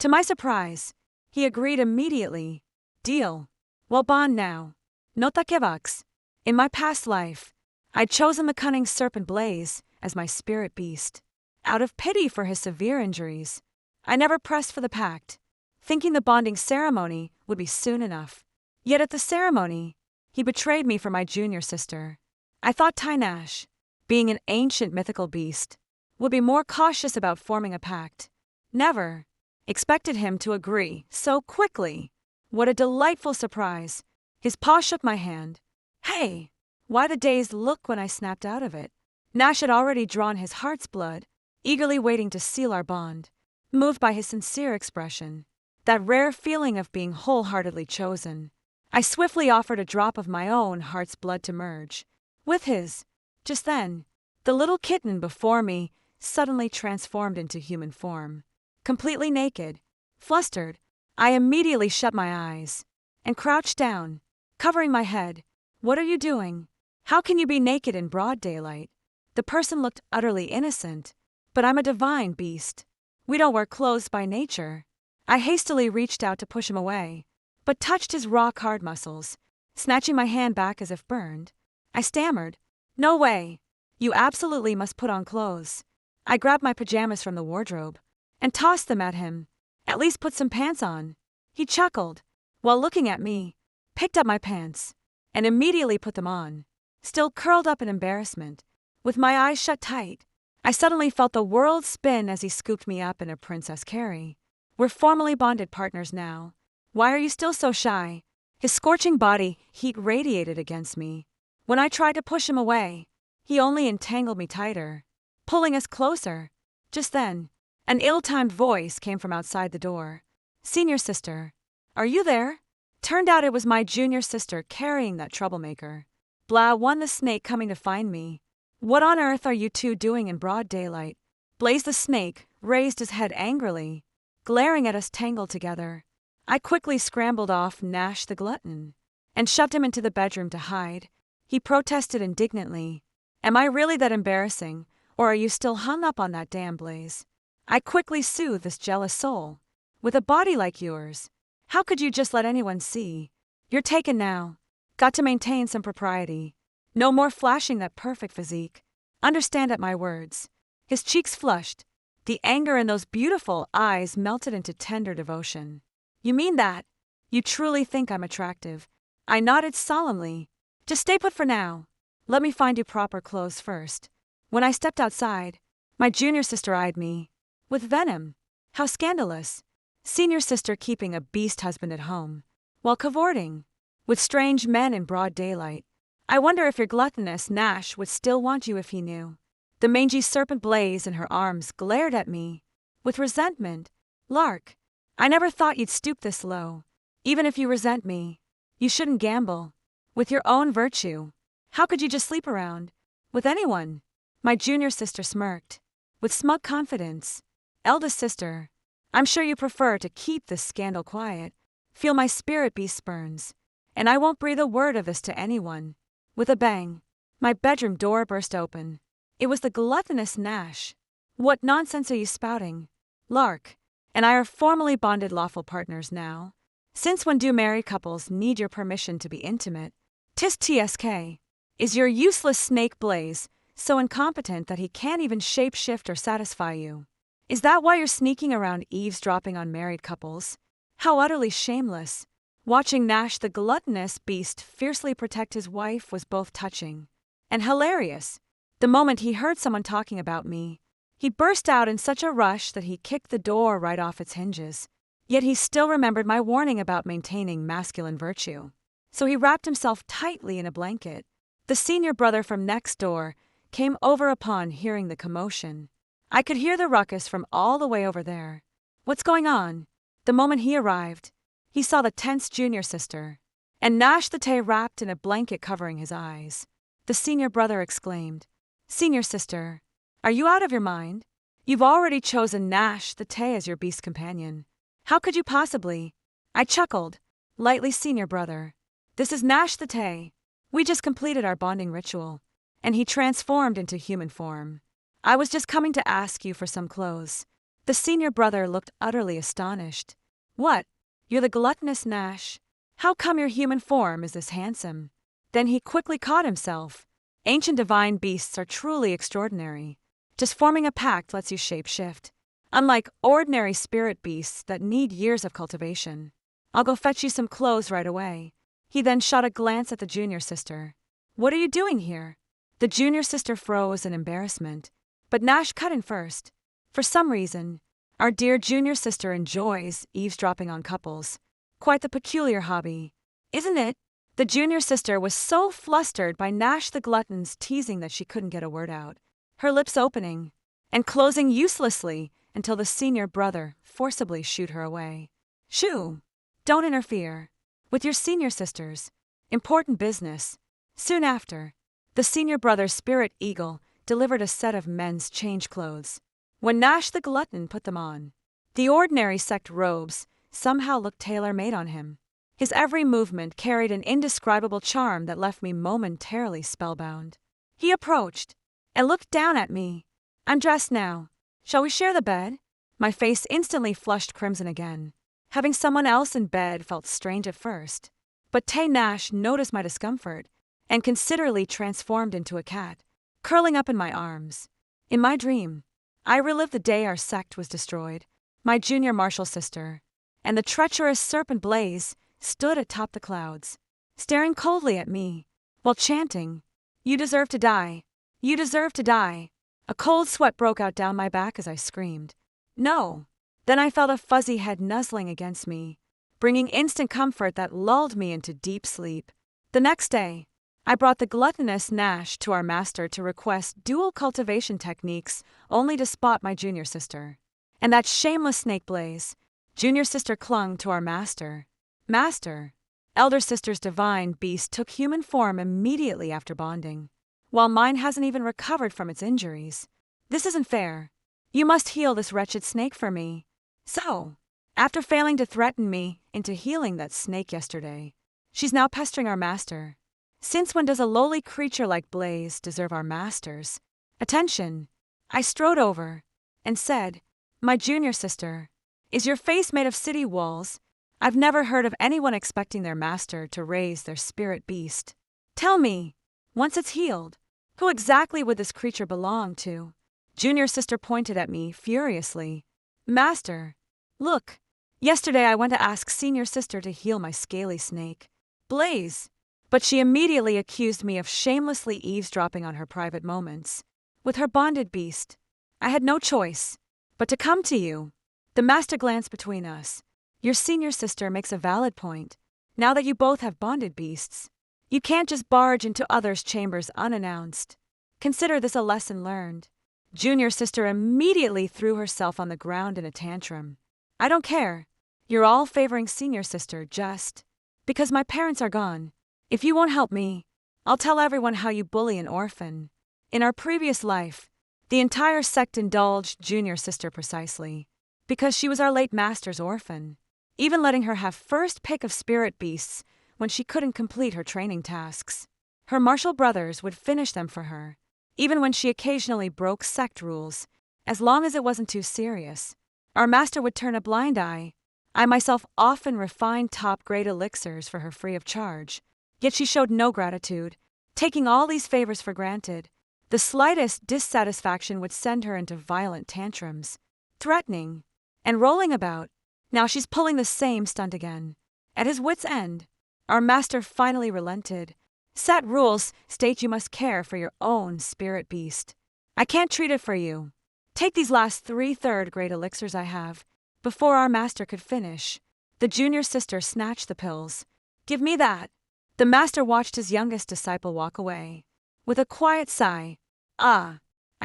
To my surprise, he agreed immediately. Deal. Well, bond now. Nota que vax. In my past life, I'd chosen the cunning serpent Blaze as my spirit beast. Out of pity for his severe injuries, I never pressed for the pact, thinking the bonding ceremony would be soon enough. Yet at the ceremony, he betrayed me for my junior sister. I thought Nash, being an ancient mythical beast, would be more cautious about forming a pact. Never expected him to agree so quickly. What a delightful surprise. His paw shook my hand. Hey, why the dazed look when I snapped out of it? Nash had already drawn his heart's blood, eagerly waiting to seal our bond, moved by his sincere expression, that rare feeling of being wholeheartedly chosen. I swiftly offered a drop of my own heart's blood to merge with his. Just then, the little kitten before me suddenly transformed into human form. Completely naked, flustered, I immediately shut my eyes and crouched down, covering my head. What are you doing? How can you be naked in broad daylight? The person looked utterly innocent. But I'm a divine beast. We don't wear clothes by nature. I hastily reached out to push him away, but touched his rock-hard muscles, snatching my hand back as if burned. I stammered, No way. You absolutely must put on clothes. I grabbed my pajamas from the wardrobe and tossed them at him. At least put some pants on. He chuckled, while looking at me, picked up my pants, and immediately put them on. Still curled up in embarrassment, with my eyes shut tight, I suddenly felt the world spin as he scooped me up in a princess carry. We're formally bonded partners now. Why are you still so shy? His scorching body heat radiated against me. When I tried to push him away, he only entangled me tighter, pulling us closer. Just then, an ill-timed voice came from outside the door. Senior sister, are you there? Turned out it was my junior sister carrying that troublemaker. Blah, won the snake coming to find me. What on earth are you two doing in broad daylight? Blaze the snake raised his head angrily, glaring at us tangled together. I quickly scrambled off Nash the glutton and shoved him into the bedroom to hide. He protested indignantly. Am I really that embarrassing, or are you still hung up on that damn Blaze? I quickly soothed this jealous soul. With a body like yours, how could you just let anyone see? You're taken now. Got to maintain some propriety. No more flashing that perfect physique. Understand at my words. His cheeks flushed. The anger in those beautiful eyes melted into tender devotion. You mean that? You truly think I'm attractive? I nodded solemnly. Just stay put for now. Let me find you proper clothes first. When I stepped outside, my junior sister eyed me. With venom. How scandalous. Senior sister keeping a beast husband at home, while cavorting with strange men in broad daylight. I wonder if your gluttonous Nash would still want you if he knew. The mangy serpent Blaze in her arms glared at me with resentment. Lark, I never thought you'd stoop this low. Even if you resent me, you shouldn't gamble with your own virtue. How could you just sleep around with anyone? My junior sister smirked with smug confidence. Eldest sister, I'm sure you prefer to keep this scandal quiet. Feel my spirit beast spurns, and I won't breathe a word of this to anyone. With a bang, my bedroom door burst open. It was the gluttonous Nash. What nonsense are you spouting? Lark and I are formally bonded lawful partners now. Since when do married couples need your permission to be intimate? Tis TSK. Is your useless snake Blaze so incompetent that he can't even shape-shift or satisfy you? Is that why you're sneaking around eavesdropping on married couples? How utterly shameless. Watching Nash the gluttonous beast fiercely protect his wife was both touching and hilarious. The moment he heard someone talking about me, he burst out in such a rush that he kicked the door right off its hinges. Yet he still remembered my warning about maintaining masculine virtue. So he wrapped himself tightly in a blanket. The senior brother from next door came over upon hearing the commotion. I could hear the ruckus from all the way over there. What's going on? The moment he arrived, he saw the tense junior sister, and Nash the Tay wrapped in a blanket covering his eyes. The senior brother exclaimed, Senior sister, are you out of your mind? You've already chosen Nash the Tay as your beast companion. How could you possibly? I chuckled. Lightly, senior brother. This is Nash the Tay. We just completed our bonding ritual, and he transformed into human form. I was just coming to ask you for some clothes. The senior brother looked utterly astonished. What? You're the gluttonous Nash? How come your human form is this handsome? Then he quickly caught himself. Ancient divine beasts are truly extraordinary. Just forming a pact lets you shape-shift, unlike ordinary spirit beasts that need years of cultivation. I'll go fetch you some clothes right away. He then shot a glance at the junior sister. What are you doing here? The junior sister froze in embarrassment, but Nash cut in first. For some reason, our dear junior sister enjoys eavesdropping on couples. Quite the peculiar hobby, isn't it? The junior sister was so flustered by Nash the glutton's teasing that she couldn't get a word out, her lips opening and closing uselessly until the senior brother forcibly shooed her away. Shoo! Don't interfere with your senior sisters. Important business. Soon after, the senior brother's spirit eagle delivered a set of men's change clothes. When Nash the glutton put them on, the ordinary sect robes somehow looked tailor-made on him. His every movement carried an indescribable charm that left me momentarily spellbound. He approached and looked down at me. I'm dressed now. Shall we share the bed? My face instantly flushed crimson again. Having someone else in bed felt strange at first, but Tay Nash noticed my discomfort and considerately transformed into a cat, curling up in my arms. In my dream, I relived the day our sect was destroyed. My junior martial sister and the treacherous serpent Blaze stood atop the clouds, staring coldly at me, while chanting, You deserve to die. You deserve to die. A cold sweat broke out down my back as I screamed, No! Then I felt a fuzzy head nuzzling against me, bringing instant comfort that lulled me into deep sleep. The next day, I brought the gluttonous Nash to our master to request dual cultivation techniques only to spot my junior sister. And that shameless snake Blaze, junior sister clung to our master. Master, elder sister's divine beast took human form immediately after bonding, while mine hasn't even recovered from its injuries. This isn't fair. You must heal this wretched snake for me. So, after failing to threaten me into healing that snake yesterday, she's now pestering our master. Since when does a lowly creature like Blaze deserve our master's attention? I strode over and said, My junior sister, is your face made of city walls? I've never heard of anyone expecting their master to raise their spirit beast. Tell me, once it's healed, who exactly would this creature belong to? Junior sister pointed at me furiously. Master, look, yesterday I went to ask senior sister to heal my scaly snake, Blaze, but she immediately accused me of shamelessly eavesdropping on her private moments with her bonded beast. I had no choice But to come to you, the master glanced between us. Your senior sister makes a valid point. Now that you both have bonded beasts, you can't just barge into others' chambers unannounced. Consider this a lesson learned. Junior sister immediately threw herself on the ground in a tantrum. I don't care. You're all favoring senior sister just because my parents are gone. If you won't help me, I'll tell everyone how you bully an orphan. In our previous life, the entire sect indulged junior sister precisely because she was our late master's orphan, even letting her have first pick of spirit beasts when she couldn't complete her training tasks. Her martial brothers would finish them for her, even when she occasionally broke sect rules, as long as it wasn't too serious. Our master would turn a blind eye. I myself often refined top-grade elixirs for her free of charge, yet she showed no gratitude, taking all these favors for granted. The slightest dissatisfaction would send her into violent tantrums, threatening, and rolling about. Now she's pulling the same stunt again. At his wit's end, our master finally relented. Set rules state you must care for your own spirit beast. I can't treat it for you. Take these last 3 third-grade elixirs I have. Before our master could finish, the junior sister snatched the pills. Give me that. The master watched his youngest disciple walk away. With a quiet sigh, I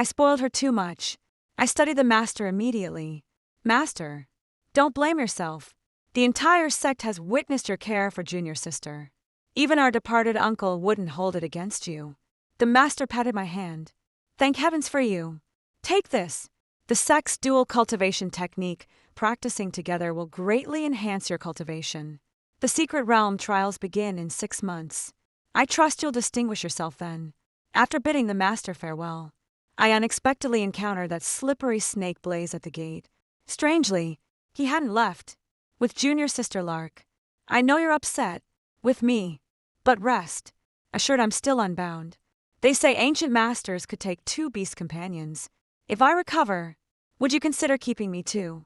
spoiled her too much. I studied the master immediately. Master, don't blame yourself. The entire sect has witnessed your care for junior sister. Even our departed uncle wouldn't hold it against you. The master patted my hand. Thank heavens for you. Take this. The sect's dual cultivation technique, practicing together, will greatly enhance your cultivation. The secret realm trials begin in 6 months. I trust you'll distinguish yourself then. After bidding the master farewell, I unexpectedly encountered that slippery snake Blaze at the gate. Strangely, he hadn't left. With junior sister Lark. I know you're upset. With me. But rest. Assured I'm still unbound. They say ancient masters could take 2 beast companions. If I recover, would you consider keeping me too?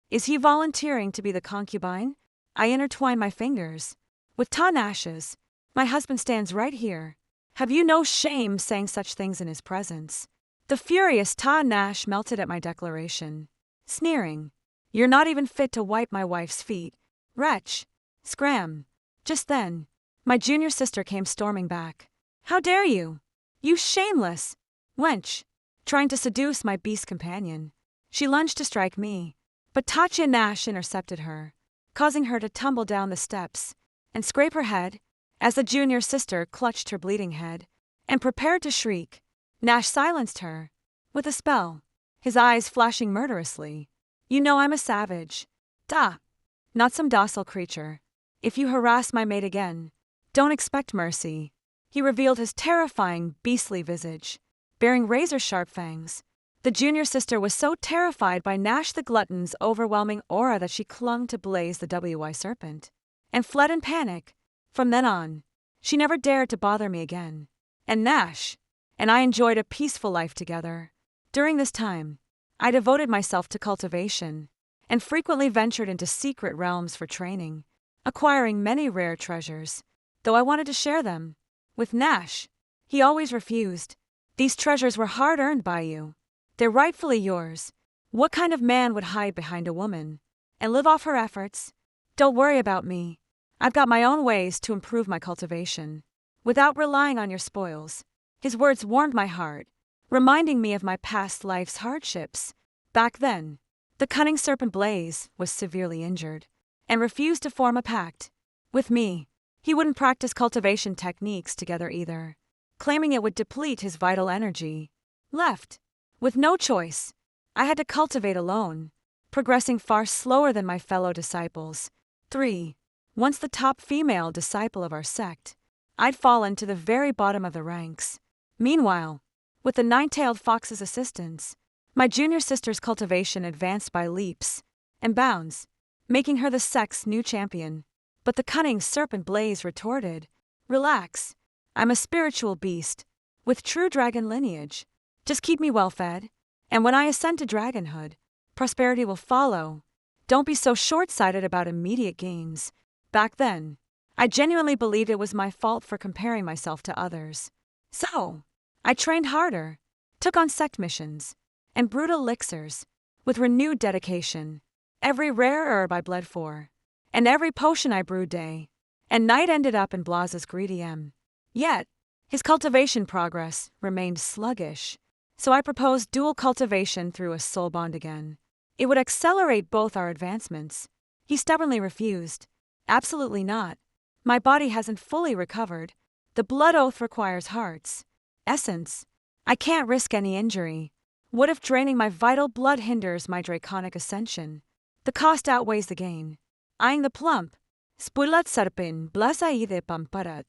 Is he volunteering to be the concubine? I intertwine my fingers. With Ta-Nash's, my husband stands right here. Have you no shame saying such things in his presence? The furious Ta-Nash melted at my declaration, sneering. You're not even fit to wipe my wife's feet. Wretch. Scram. Just then, my junior sister came storming back. How dare you? You shameless wench. Trying to seduce my beast companion. She lunged to strike me, but Ta-Nash intercepted her, causing her to tumble down the steps and scrape her head as the junior sister clutched her bleeding head and prepared to shriek. Nash silenced her with a spell, his eyes flashing murderously. You know I'm a savage. Not some docile creature. If you harass my mate again, don't expect mercy. He revealed his terrifying, beastly visage, bearing razor-sharp fangs. The junior sister was so terrified by Nash the glutton's overwhelming aura that she clung to Blaze the WY serpent and fled in panic. From then on, she never dared to bother me again. And Nash and I enjoyed a peaceful life together. During this time, I devoted myself to cultivation and frequently ventured into secret realms for training, acquiring many rare treasures, though I wanted to share them. With Nash, he always refused. These treasures were hard-earned by you. They're rightfully yours. What kind of man would hide behind a woman and live off her efforts? Don't worry about me. I've got my own ways to improve my cultivation, without relying on your spoils. His words warmed my heart, reminding me of my past life's hardships. Back then, the cunning serpent Blaze was severely injured and refused to form a pact with me. He wouldn't practice cultivation techniques together either, claiming it would deplete his vital energy. Left with no choice, I had to cultivate alone, progressing far slower than my fellow disciples. 3. Once the top female disciple of our sect, I'd fallen to the very bottom of the ranks. Meanwhile, with the 9-tailed fox's assistance, my junior sister's cultivation advanced by leaps and bounds, making her the sect's new champion. But the cunning serpent Blaze retorted, Relax, I'm a spiritual beast, with true dragon lineage. Just keep me well-fed, and when I ascend to dragonhood, prosperity will follow. Don't be so short-sighted about immediate gains. Back then, I genuinely believed it was my fault for comparing myself to others. So, I trained harder, took on sect missions, and brewed elixirs with renewed dedication. Every rare herb I bled for, and every potion I brewed day and night ended up in Blase's greedy M. Yet, his cultivation progress remained sluggish, so I proposed dual cultivation through a soul bond again. It would accelerate both our advancements. He stubbornly refused. Absolutely not. My body hasn't fully recovered. The blood oath requires heart's essence. I can't risk any injury. What if draining my vital blood hinders my draconic ascension? The cost outweighs the gain. Eyeing the plump, Spulat sarpin blasaide pamparat.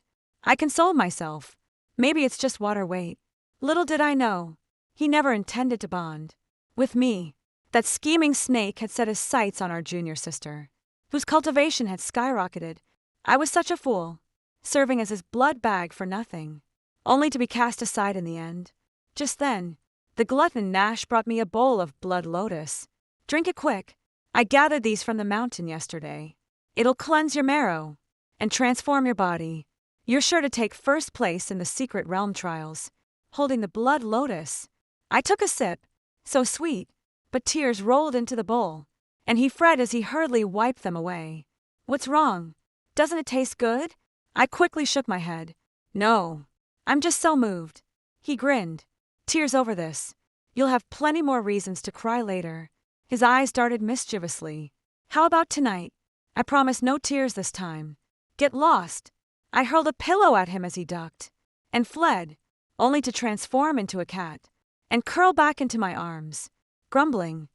I consoled myself. Maybe it's just water weight. Little did I know, he never intended to bond with me. That scheming snake had set his sights on our junior sister, whose cultivation had skyrocketed. I was such a fool, serving as his blood bag for nothing, only to be cast aside in the end. Just then, the glutton Nash brought me a bowl of blood lotus. Drink it quick. I gathered these from the mountain yesterday. It'll cleanse your marrow and transform your body. You're sure to take first place in the secret realm trials. Holding the blood lotus, I took a sip, so sweet, but tears rolled into the bowl, and he fretted as he hurriedly wiped them away. What's wrong? Doesn't it taste good? I quickly shook my head. No, I'm just so moved. He grinned. Tears over this. You'll have plenty more reasons to cry later. His eyes darted mischievously. How about tonight? I promise no tears this time. Get lost. I hurled a pillow at him as he ducked and fled, only to transform into a cat and curl back into my arms, grumbling.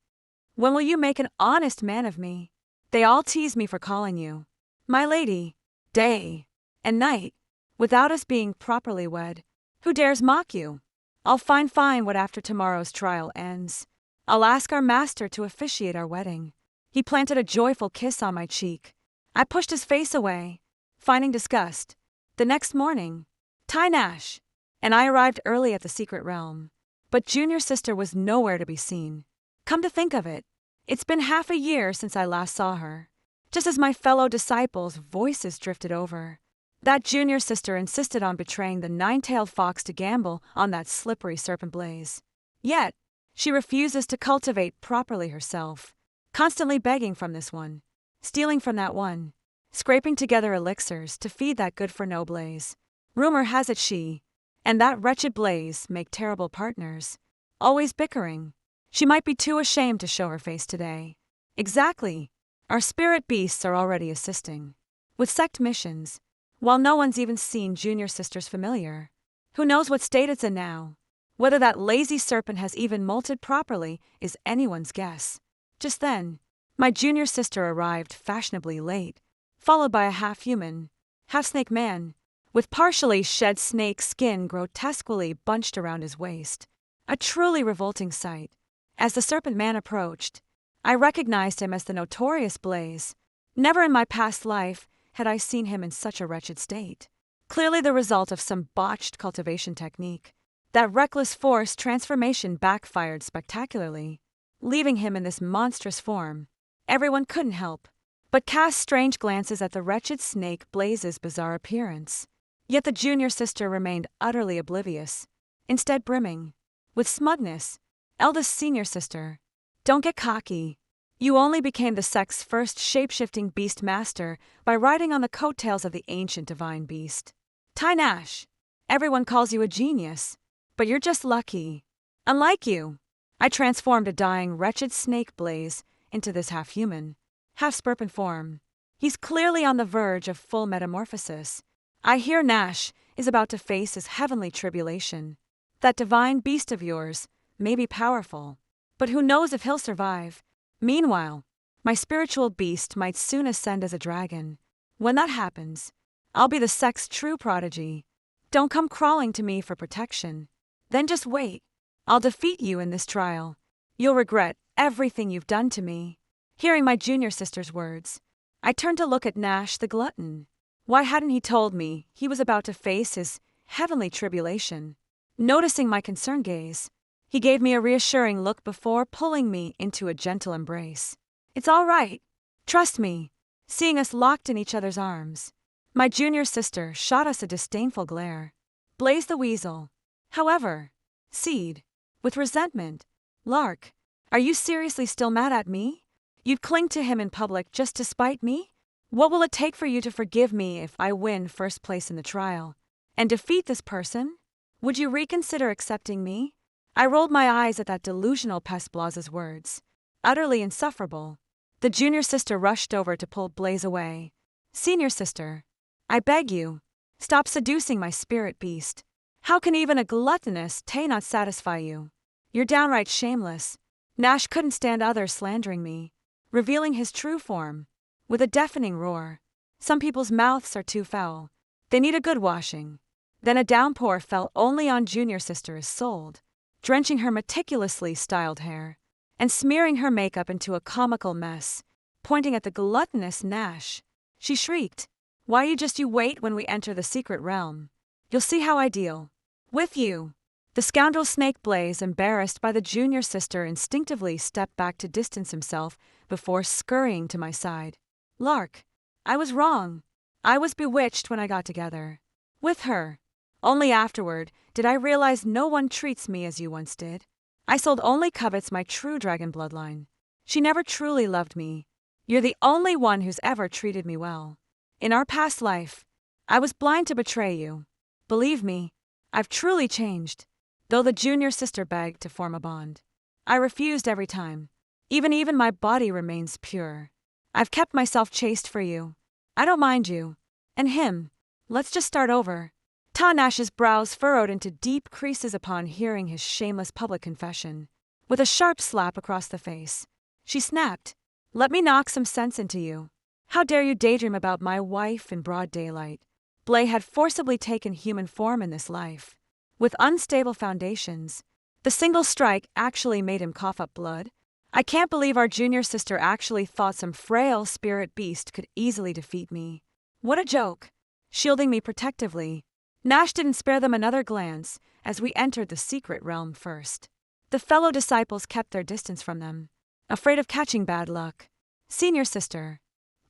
When will you make an honest man of me? They all tease me for calling you my lady, day and night, without us being properly wed. Who dares mock you? I'll fine what after tomorrow's trial ends. I'll ask our master to officiate our wedding. He planted a joyful kiss on my cheek. I pushed his face away, finding disgust. The next morning, Ty Nash and I arrived early at the secret realm, but junior sister was nowhere to be seen. Come to think of it, it's been half a year since I last saw her. Just as my fellow disciples' voices drifted over, that junior sister insisted on betraying the nine-tailed fox to gamble on that slippery serpent blaze. Yet, she refuses to cultivate properly herself, constantly begging from this one, stealing from that one, scraping together elixirs to feed that good-for-no blaze. Rumor has it she and that wretched blaze make terrible partners, always bickering. She might be too ashamed to show her face today. Exactly. Our spirit beasts are already assisting with sect missions, while no one's even seen junior sister's familiar. Who knows what state it's in now? Whether that lazy serpent has even molted properly is anyone's guess. Just then, my junior sister arrived fashionably late, followed by a half-human, half-snake man, with partially shed snake skin grotesquely bunched around his waist. A truly revolting sight. As the serpent man approached, I recognized him as the notorious Blaze. Never in my past life had I seen him in such a wretched state. Clearly the result of some botched cultivation technique. That reckless forced transformation backfired spectacularly, leaving him in this monstrous form. Everyone couldn't help but cast strange glances at the wretched snake Blaze's bizarre appearance. Yet the junior sister remained utterly oblivious, instead brimming with smugness. Eldest senior sister, don't get cocky. You only became the sect's first shape-shifting beast master by riding on the coattails of the ancient divine beast. Ty Nash, everyone calls you a genius, but you're just lucky. Unlike you, I transformed a dying wretched snake Blaze into this half-human, half-serpent form. He's clearly on the verge of full metamorphosis. I hear Nash is about to face his heavenly tribulation. That divine beast of yours may be powerful, but who knows if he'll survive. Meanwhile, my spiritual beast might soon ascend as a dragon. When that happens, I'll be the sect's true prodigy. Don't come crawling to me for protection. Then just wait. I'll defeat you in this trial. You'll regret everything you've done to me. Hearing my junior sister's words, I turned to look at Nash the glutton. Why hadn't he told me he was about to face his heavenly tribulation? Noticing my concerned gaze, he gave me a reassuring look before pulling me into a gentle embrace. It's all right. Trust me. Seeing us locked in each other's arms, my junior sister shot us a disdainful glare. Blaze the weasel, however, Seed, with resentment, Lark, Are you seriously still mad at me? You'd cling to him in public just to spite me? What will it take for you to forgive me if I win first place in the trial? And defeat this person? Would you reconsider accepting me? I rolled my eyes at that delusional pest Blaz's words. Utterly insufferable. The junior sister rushed over to pull Blaze away. Senior sister, I beg you, stop seducing my spirit beast. How can even a gluttonous tay not satisfy you? You're downright shameless. Nash couldn't stand others slandering me, revealing his true form. With a deafening roar. Some people's mouths are too foul. They need a good washing. Then a downpour fell only on junior sister's sold, drenching her meticulously styled hair, and smearing her makeup into a comical mess. Pointing at the gluttonous Nash, she shrieked, "Why you wait when we enter the secret realm. You'll see how I deal with you." The scoundrel Snake Blaze, embarrassed by the junior sister, instinctively stepped back to distance himself before scurrying to my side. Lark, I was wrong. I was bewitched when I got together with her. Only afterward did I realize no one treats me as you once did. Isolde only covets my true dragon bloodline. She never truly loved me. You're the only one who's ever treated me well. In our past life, I was blind to betray you. Believe me, I've truly changed. Though the junior sister begged to form a bond, I refused every time. Even my body remains pure. I've kept myself chaste for you. I don't mind you. And him. Let's just start over. Nash's brows furrowed into deep creases upon hearing his shameless public confession. With a sharp slap across the face, she snapped, "Let me knock some sense into you. How dare you daydream about my wife in broad daylight?" Blay had forcibly taken human form in this life. With unstable foundations, the single strike actually made him cough up blood. I can't believe our junior sister actually thought some frail spirit beast could easily defeat me. What a joke! Shielding me protectively, Nash didn't spare them another glance as we entered the secret realm first. The fellow disciples kept their distance from them, afraid of catching bad luck. Senior sister,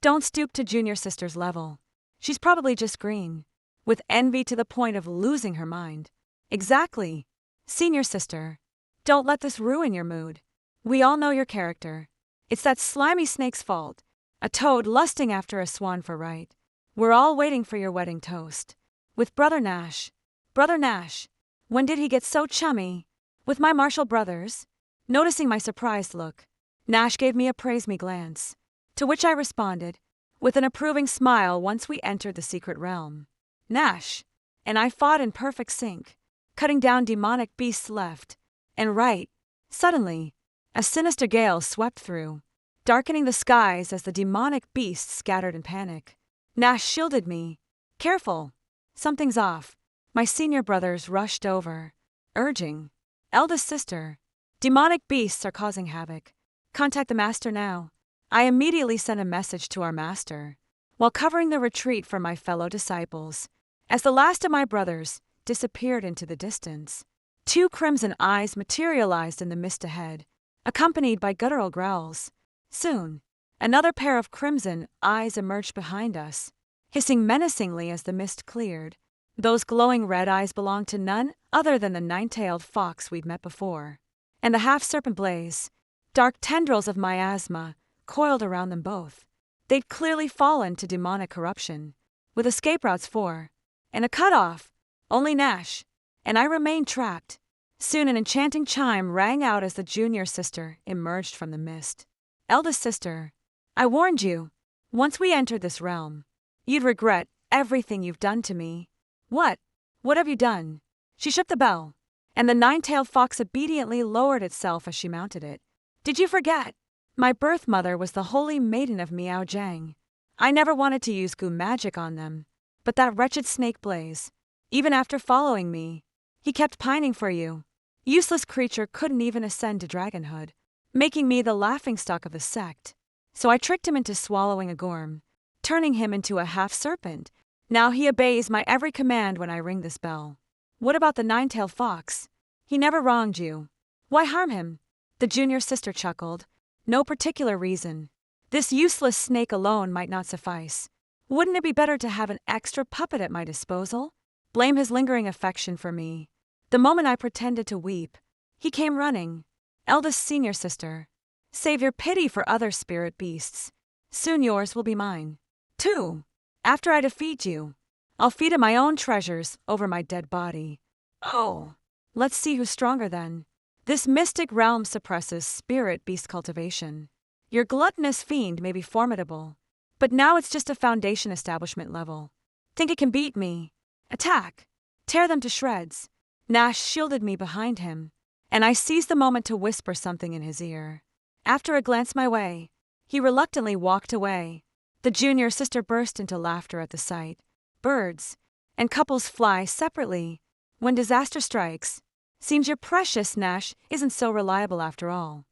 don't stoop to junior sister's level. She's probably just green, with envy to the point of losing her mind. Exactly. Senior sister, don't let this ruin your mood. We all know your character. It's that slimy snake's fault. A toad lusting after a swan for right. We're all waiting for your wedding toast. With Brother Nash. Brother Nash. When did he get so chummy? With my Marshall brothers? Noticing my surprised look, Nash gave me a praise me glance, to which I responded with an approving smile once we entered the secret realm. Nash and I fought in perfect sync, cutting down demonic beasts left and right. Suddenly, a sinister gale swept through, darkening the skies as the demonic beasts scattered in panic. Nash shielded me. Careful! Something's off. My senior brothers rushed over, urging, "Eldest sister, demonic beasts are causing havoc. Contact the master now." I immediately sent a message to our master, while covering the retreat for my fellow disciples, as the last of my brothers disappeared into the distance. Two crimson eyes materialized in the mist ahead, accompanied by guttural growls. Soon, another pair of crimson eyes emerged behind us, hissing menacingly as the mist cleared. Those glowing red eyes belonged to none other than the nine-tailed fox we'd met before, and the half-serpent Blaze. Dark tendrils of miasma coiled around them both. They'd clearly fallen to demonic corruption, with escape routes for, and a cut-off, only Nash, and I remained trapped. Soon an enchanting chime rang out as the junior sister emerged from the mist. Eldest sister, I warned you. Once we entered this realm, you'd regret everything you've done to me. What? What have you done? She shook the bell, and the nine-tailed fox obediently lowered itself as she mounted it. Did you forget? My birth mother was the holy maiden of Miao Jiang. I never wanted to use goo magic on them, but that wretched Snake Blaze, even after following me, he kept pining for you. Useless creature couldn't even ascend to dragonhood, making me the laughingstock of the sect. So I tricked him into swallowing a gorm, turning him into a half-serpent. Now he obeys my every command when I ring this bell. What about the nine-tailed fox? He never wronged you. Why harm him? The junior sister chuckled. No particular reason. This useless snake alone might not suffice. Wouldn't it be better to have an extra puppet at my disposal? Blame his lingering affection for me. The moment I pretended to weep, he came running, Eldest senior sister. Save your pity for other spirit beasts. Soon yours will be mine. 2. After I defeat you, I'll feed it my own treasures over my dead body. Oh, let's see who's stronger then. This mystic realm suppresses spirit beast cultivation. Your gluttonous fiend may be formidable, but now it's just a foundation establishment level. Think it can beat me? Attack! Tear them to shreds. Nash shielded me behind him, and I seized the moment to whisper something in his ear. After a glance my way, he reluctantly walked away. The junior sister burst into laughter at the sight. Birds and couples fly separately when disaster strikes. Seems your precious Nash isn't so reliable after all.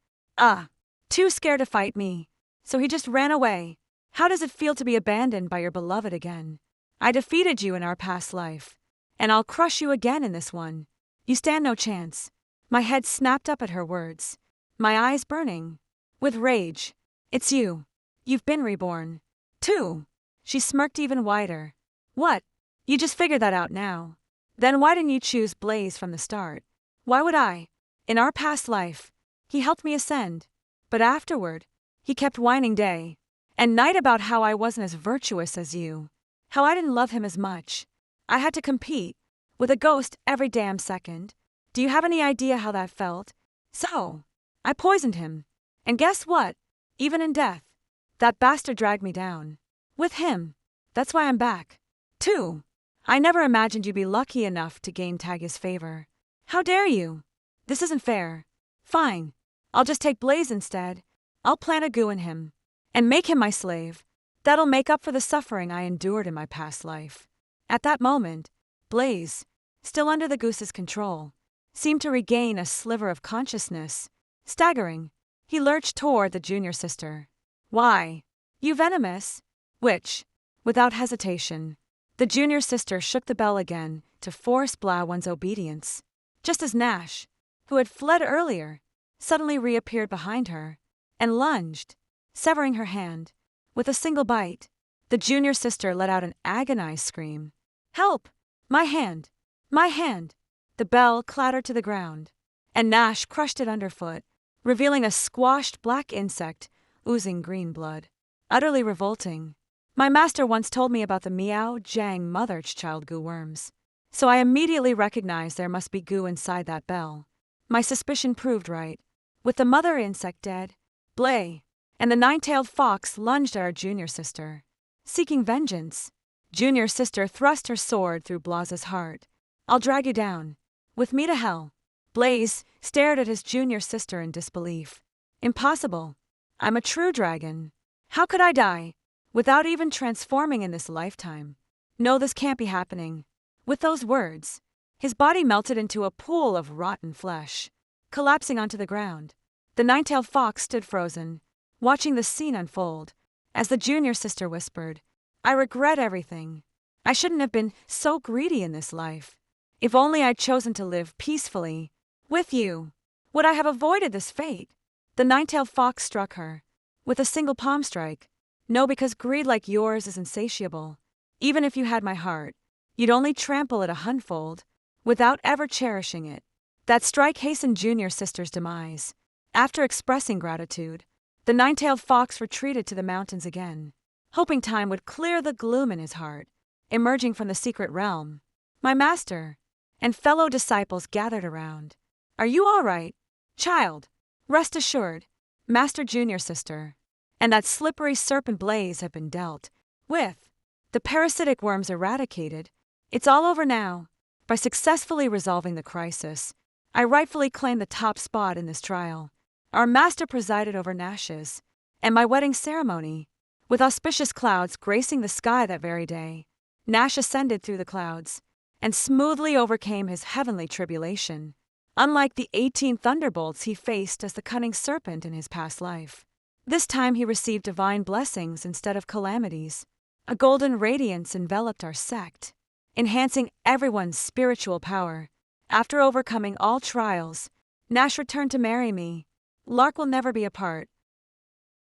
Too scared to fight me, so he just ran away. How does it feel to be abandoned by your beloved again? I defeated you in our past life, and I'll crush you again in this one. You stand no chance. My head snapped up at her words, my eyes burning with rage. It's you. You've been reborn. 2. She smirked even wider. What? You just figured that out now. Then why didn't you choose Blaze from the start? Why would I? In our past life, he helped me ascend. But afterward, he kept whining day and night about how I wasn't as virtuous as you. How I didn't love him as much. I had to compete with a ghost every damn second. Do you have any idea how that felt? So, I poisoned him. And guess what? Even in death, that bastard dragged me down. With him. That's why I'm back. 2. I never imagined you'd be lucky enough to gain Tagia's favor. How dare you? This isn't fair. Fine. I'll just take Blaze instead. I'll plant a goo in him and make him my slave. That'll make up for the suffering I endured in my past life. At that moment, Blaze, still under the goose's control, seemed to regain a sliver of consciousness. Staggering, he lurched toward the junior sister. Why? You venomous? Which, without hesitation, the junior sister shook the bell again to force one's obedience. Just as Nash, who had fled earlier, suddenly reappeared behind her and lunged, severing her hand. With a single bite, the junior sister let out an agonized scream. Help! My hand! My hand! The bell clattered to the ground, and Nash crushed it underfoot, revealing a squashed black insect oozing green blood. Utterly revolting. My master once told me about the Miao Jiang mother-child goo worms, so I immediately recognized there must be goo inside that bell. My suspicion proved right. With the mother insect dead, Blay and the nine-tailed fox lunged at our junior sister. Seeking vengeance, junior sister thrust her sword through Blaze's heart. I'll drag you down. With me to hell. Blaze stared at his junior sister in disbelief. Impossible. I'm a true dragon. How could I die without even transforming in this lifetime? No, this can't be happening. With those words, his body melted into a pool of rotten flesh, collapsing onto the ground. The nine-tailed fox stood frozen, watching the scene unfold, as the junior sister whispered, I regret everything. I shouldn't have been so greedy in this life. If only I'd chosen to live peacefully with you, would I have avoided this fate? The nine-tailed fox struck her with a single palm strike. No, because greed like yours is insatiable. Even if you had my heart, you'd only trample it 100-fold without ever cherishing it. That strike hastened junior sister's demise. After expressing gratitude, the nine-tailed fox retreated to the mountains again, hoping time would clear the gloom in his heart. Emerging from the secret realm, my master and fellow disciples gathered around. Are you all right, child? Rest assured, Master Junior Sister and that slippery serpent Blaze have been dealt with. The parasitic worms eradicated. It's all over now. By successfully resolving the crisis, I rightfully claim the top spot in this trial. Our master presided over Nash's and my wedding ceremony, with auspicious clouds gracing the sky that very day. Nash ascended through the clouds and smoothly overcame his heavenly tribulation, unlike the 18 thunderbolts he faced as the cunning serpent in his past life. This time he received divine blessings instead of calamities. A golden radiance enveloped our sect, enhancing everyone's spiritual power. After overcoming all trials, Nash returned to marry me. Lark will never be apart.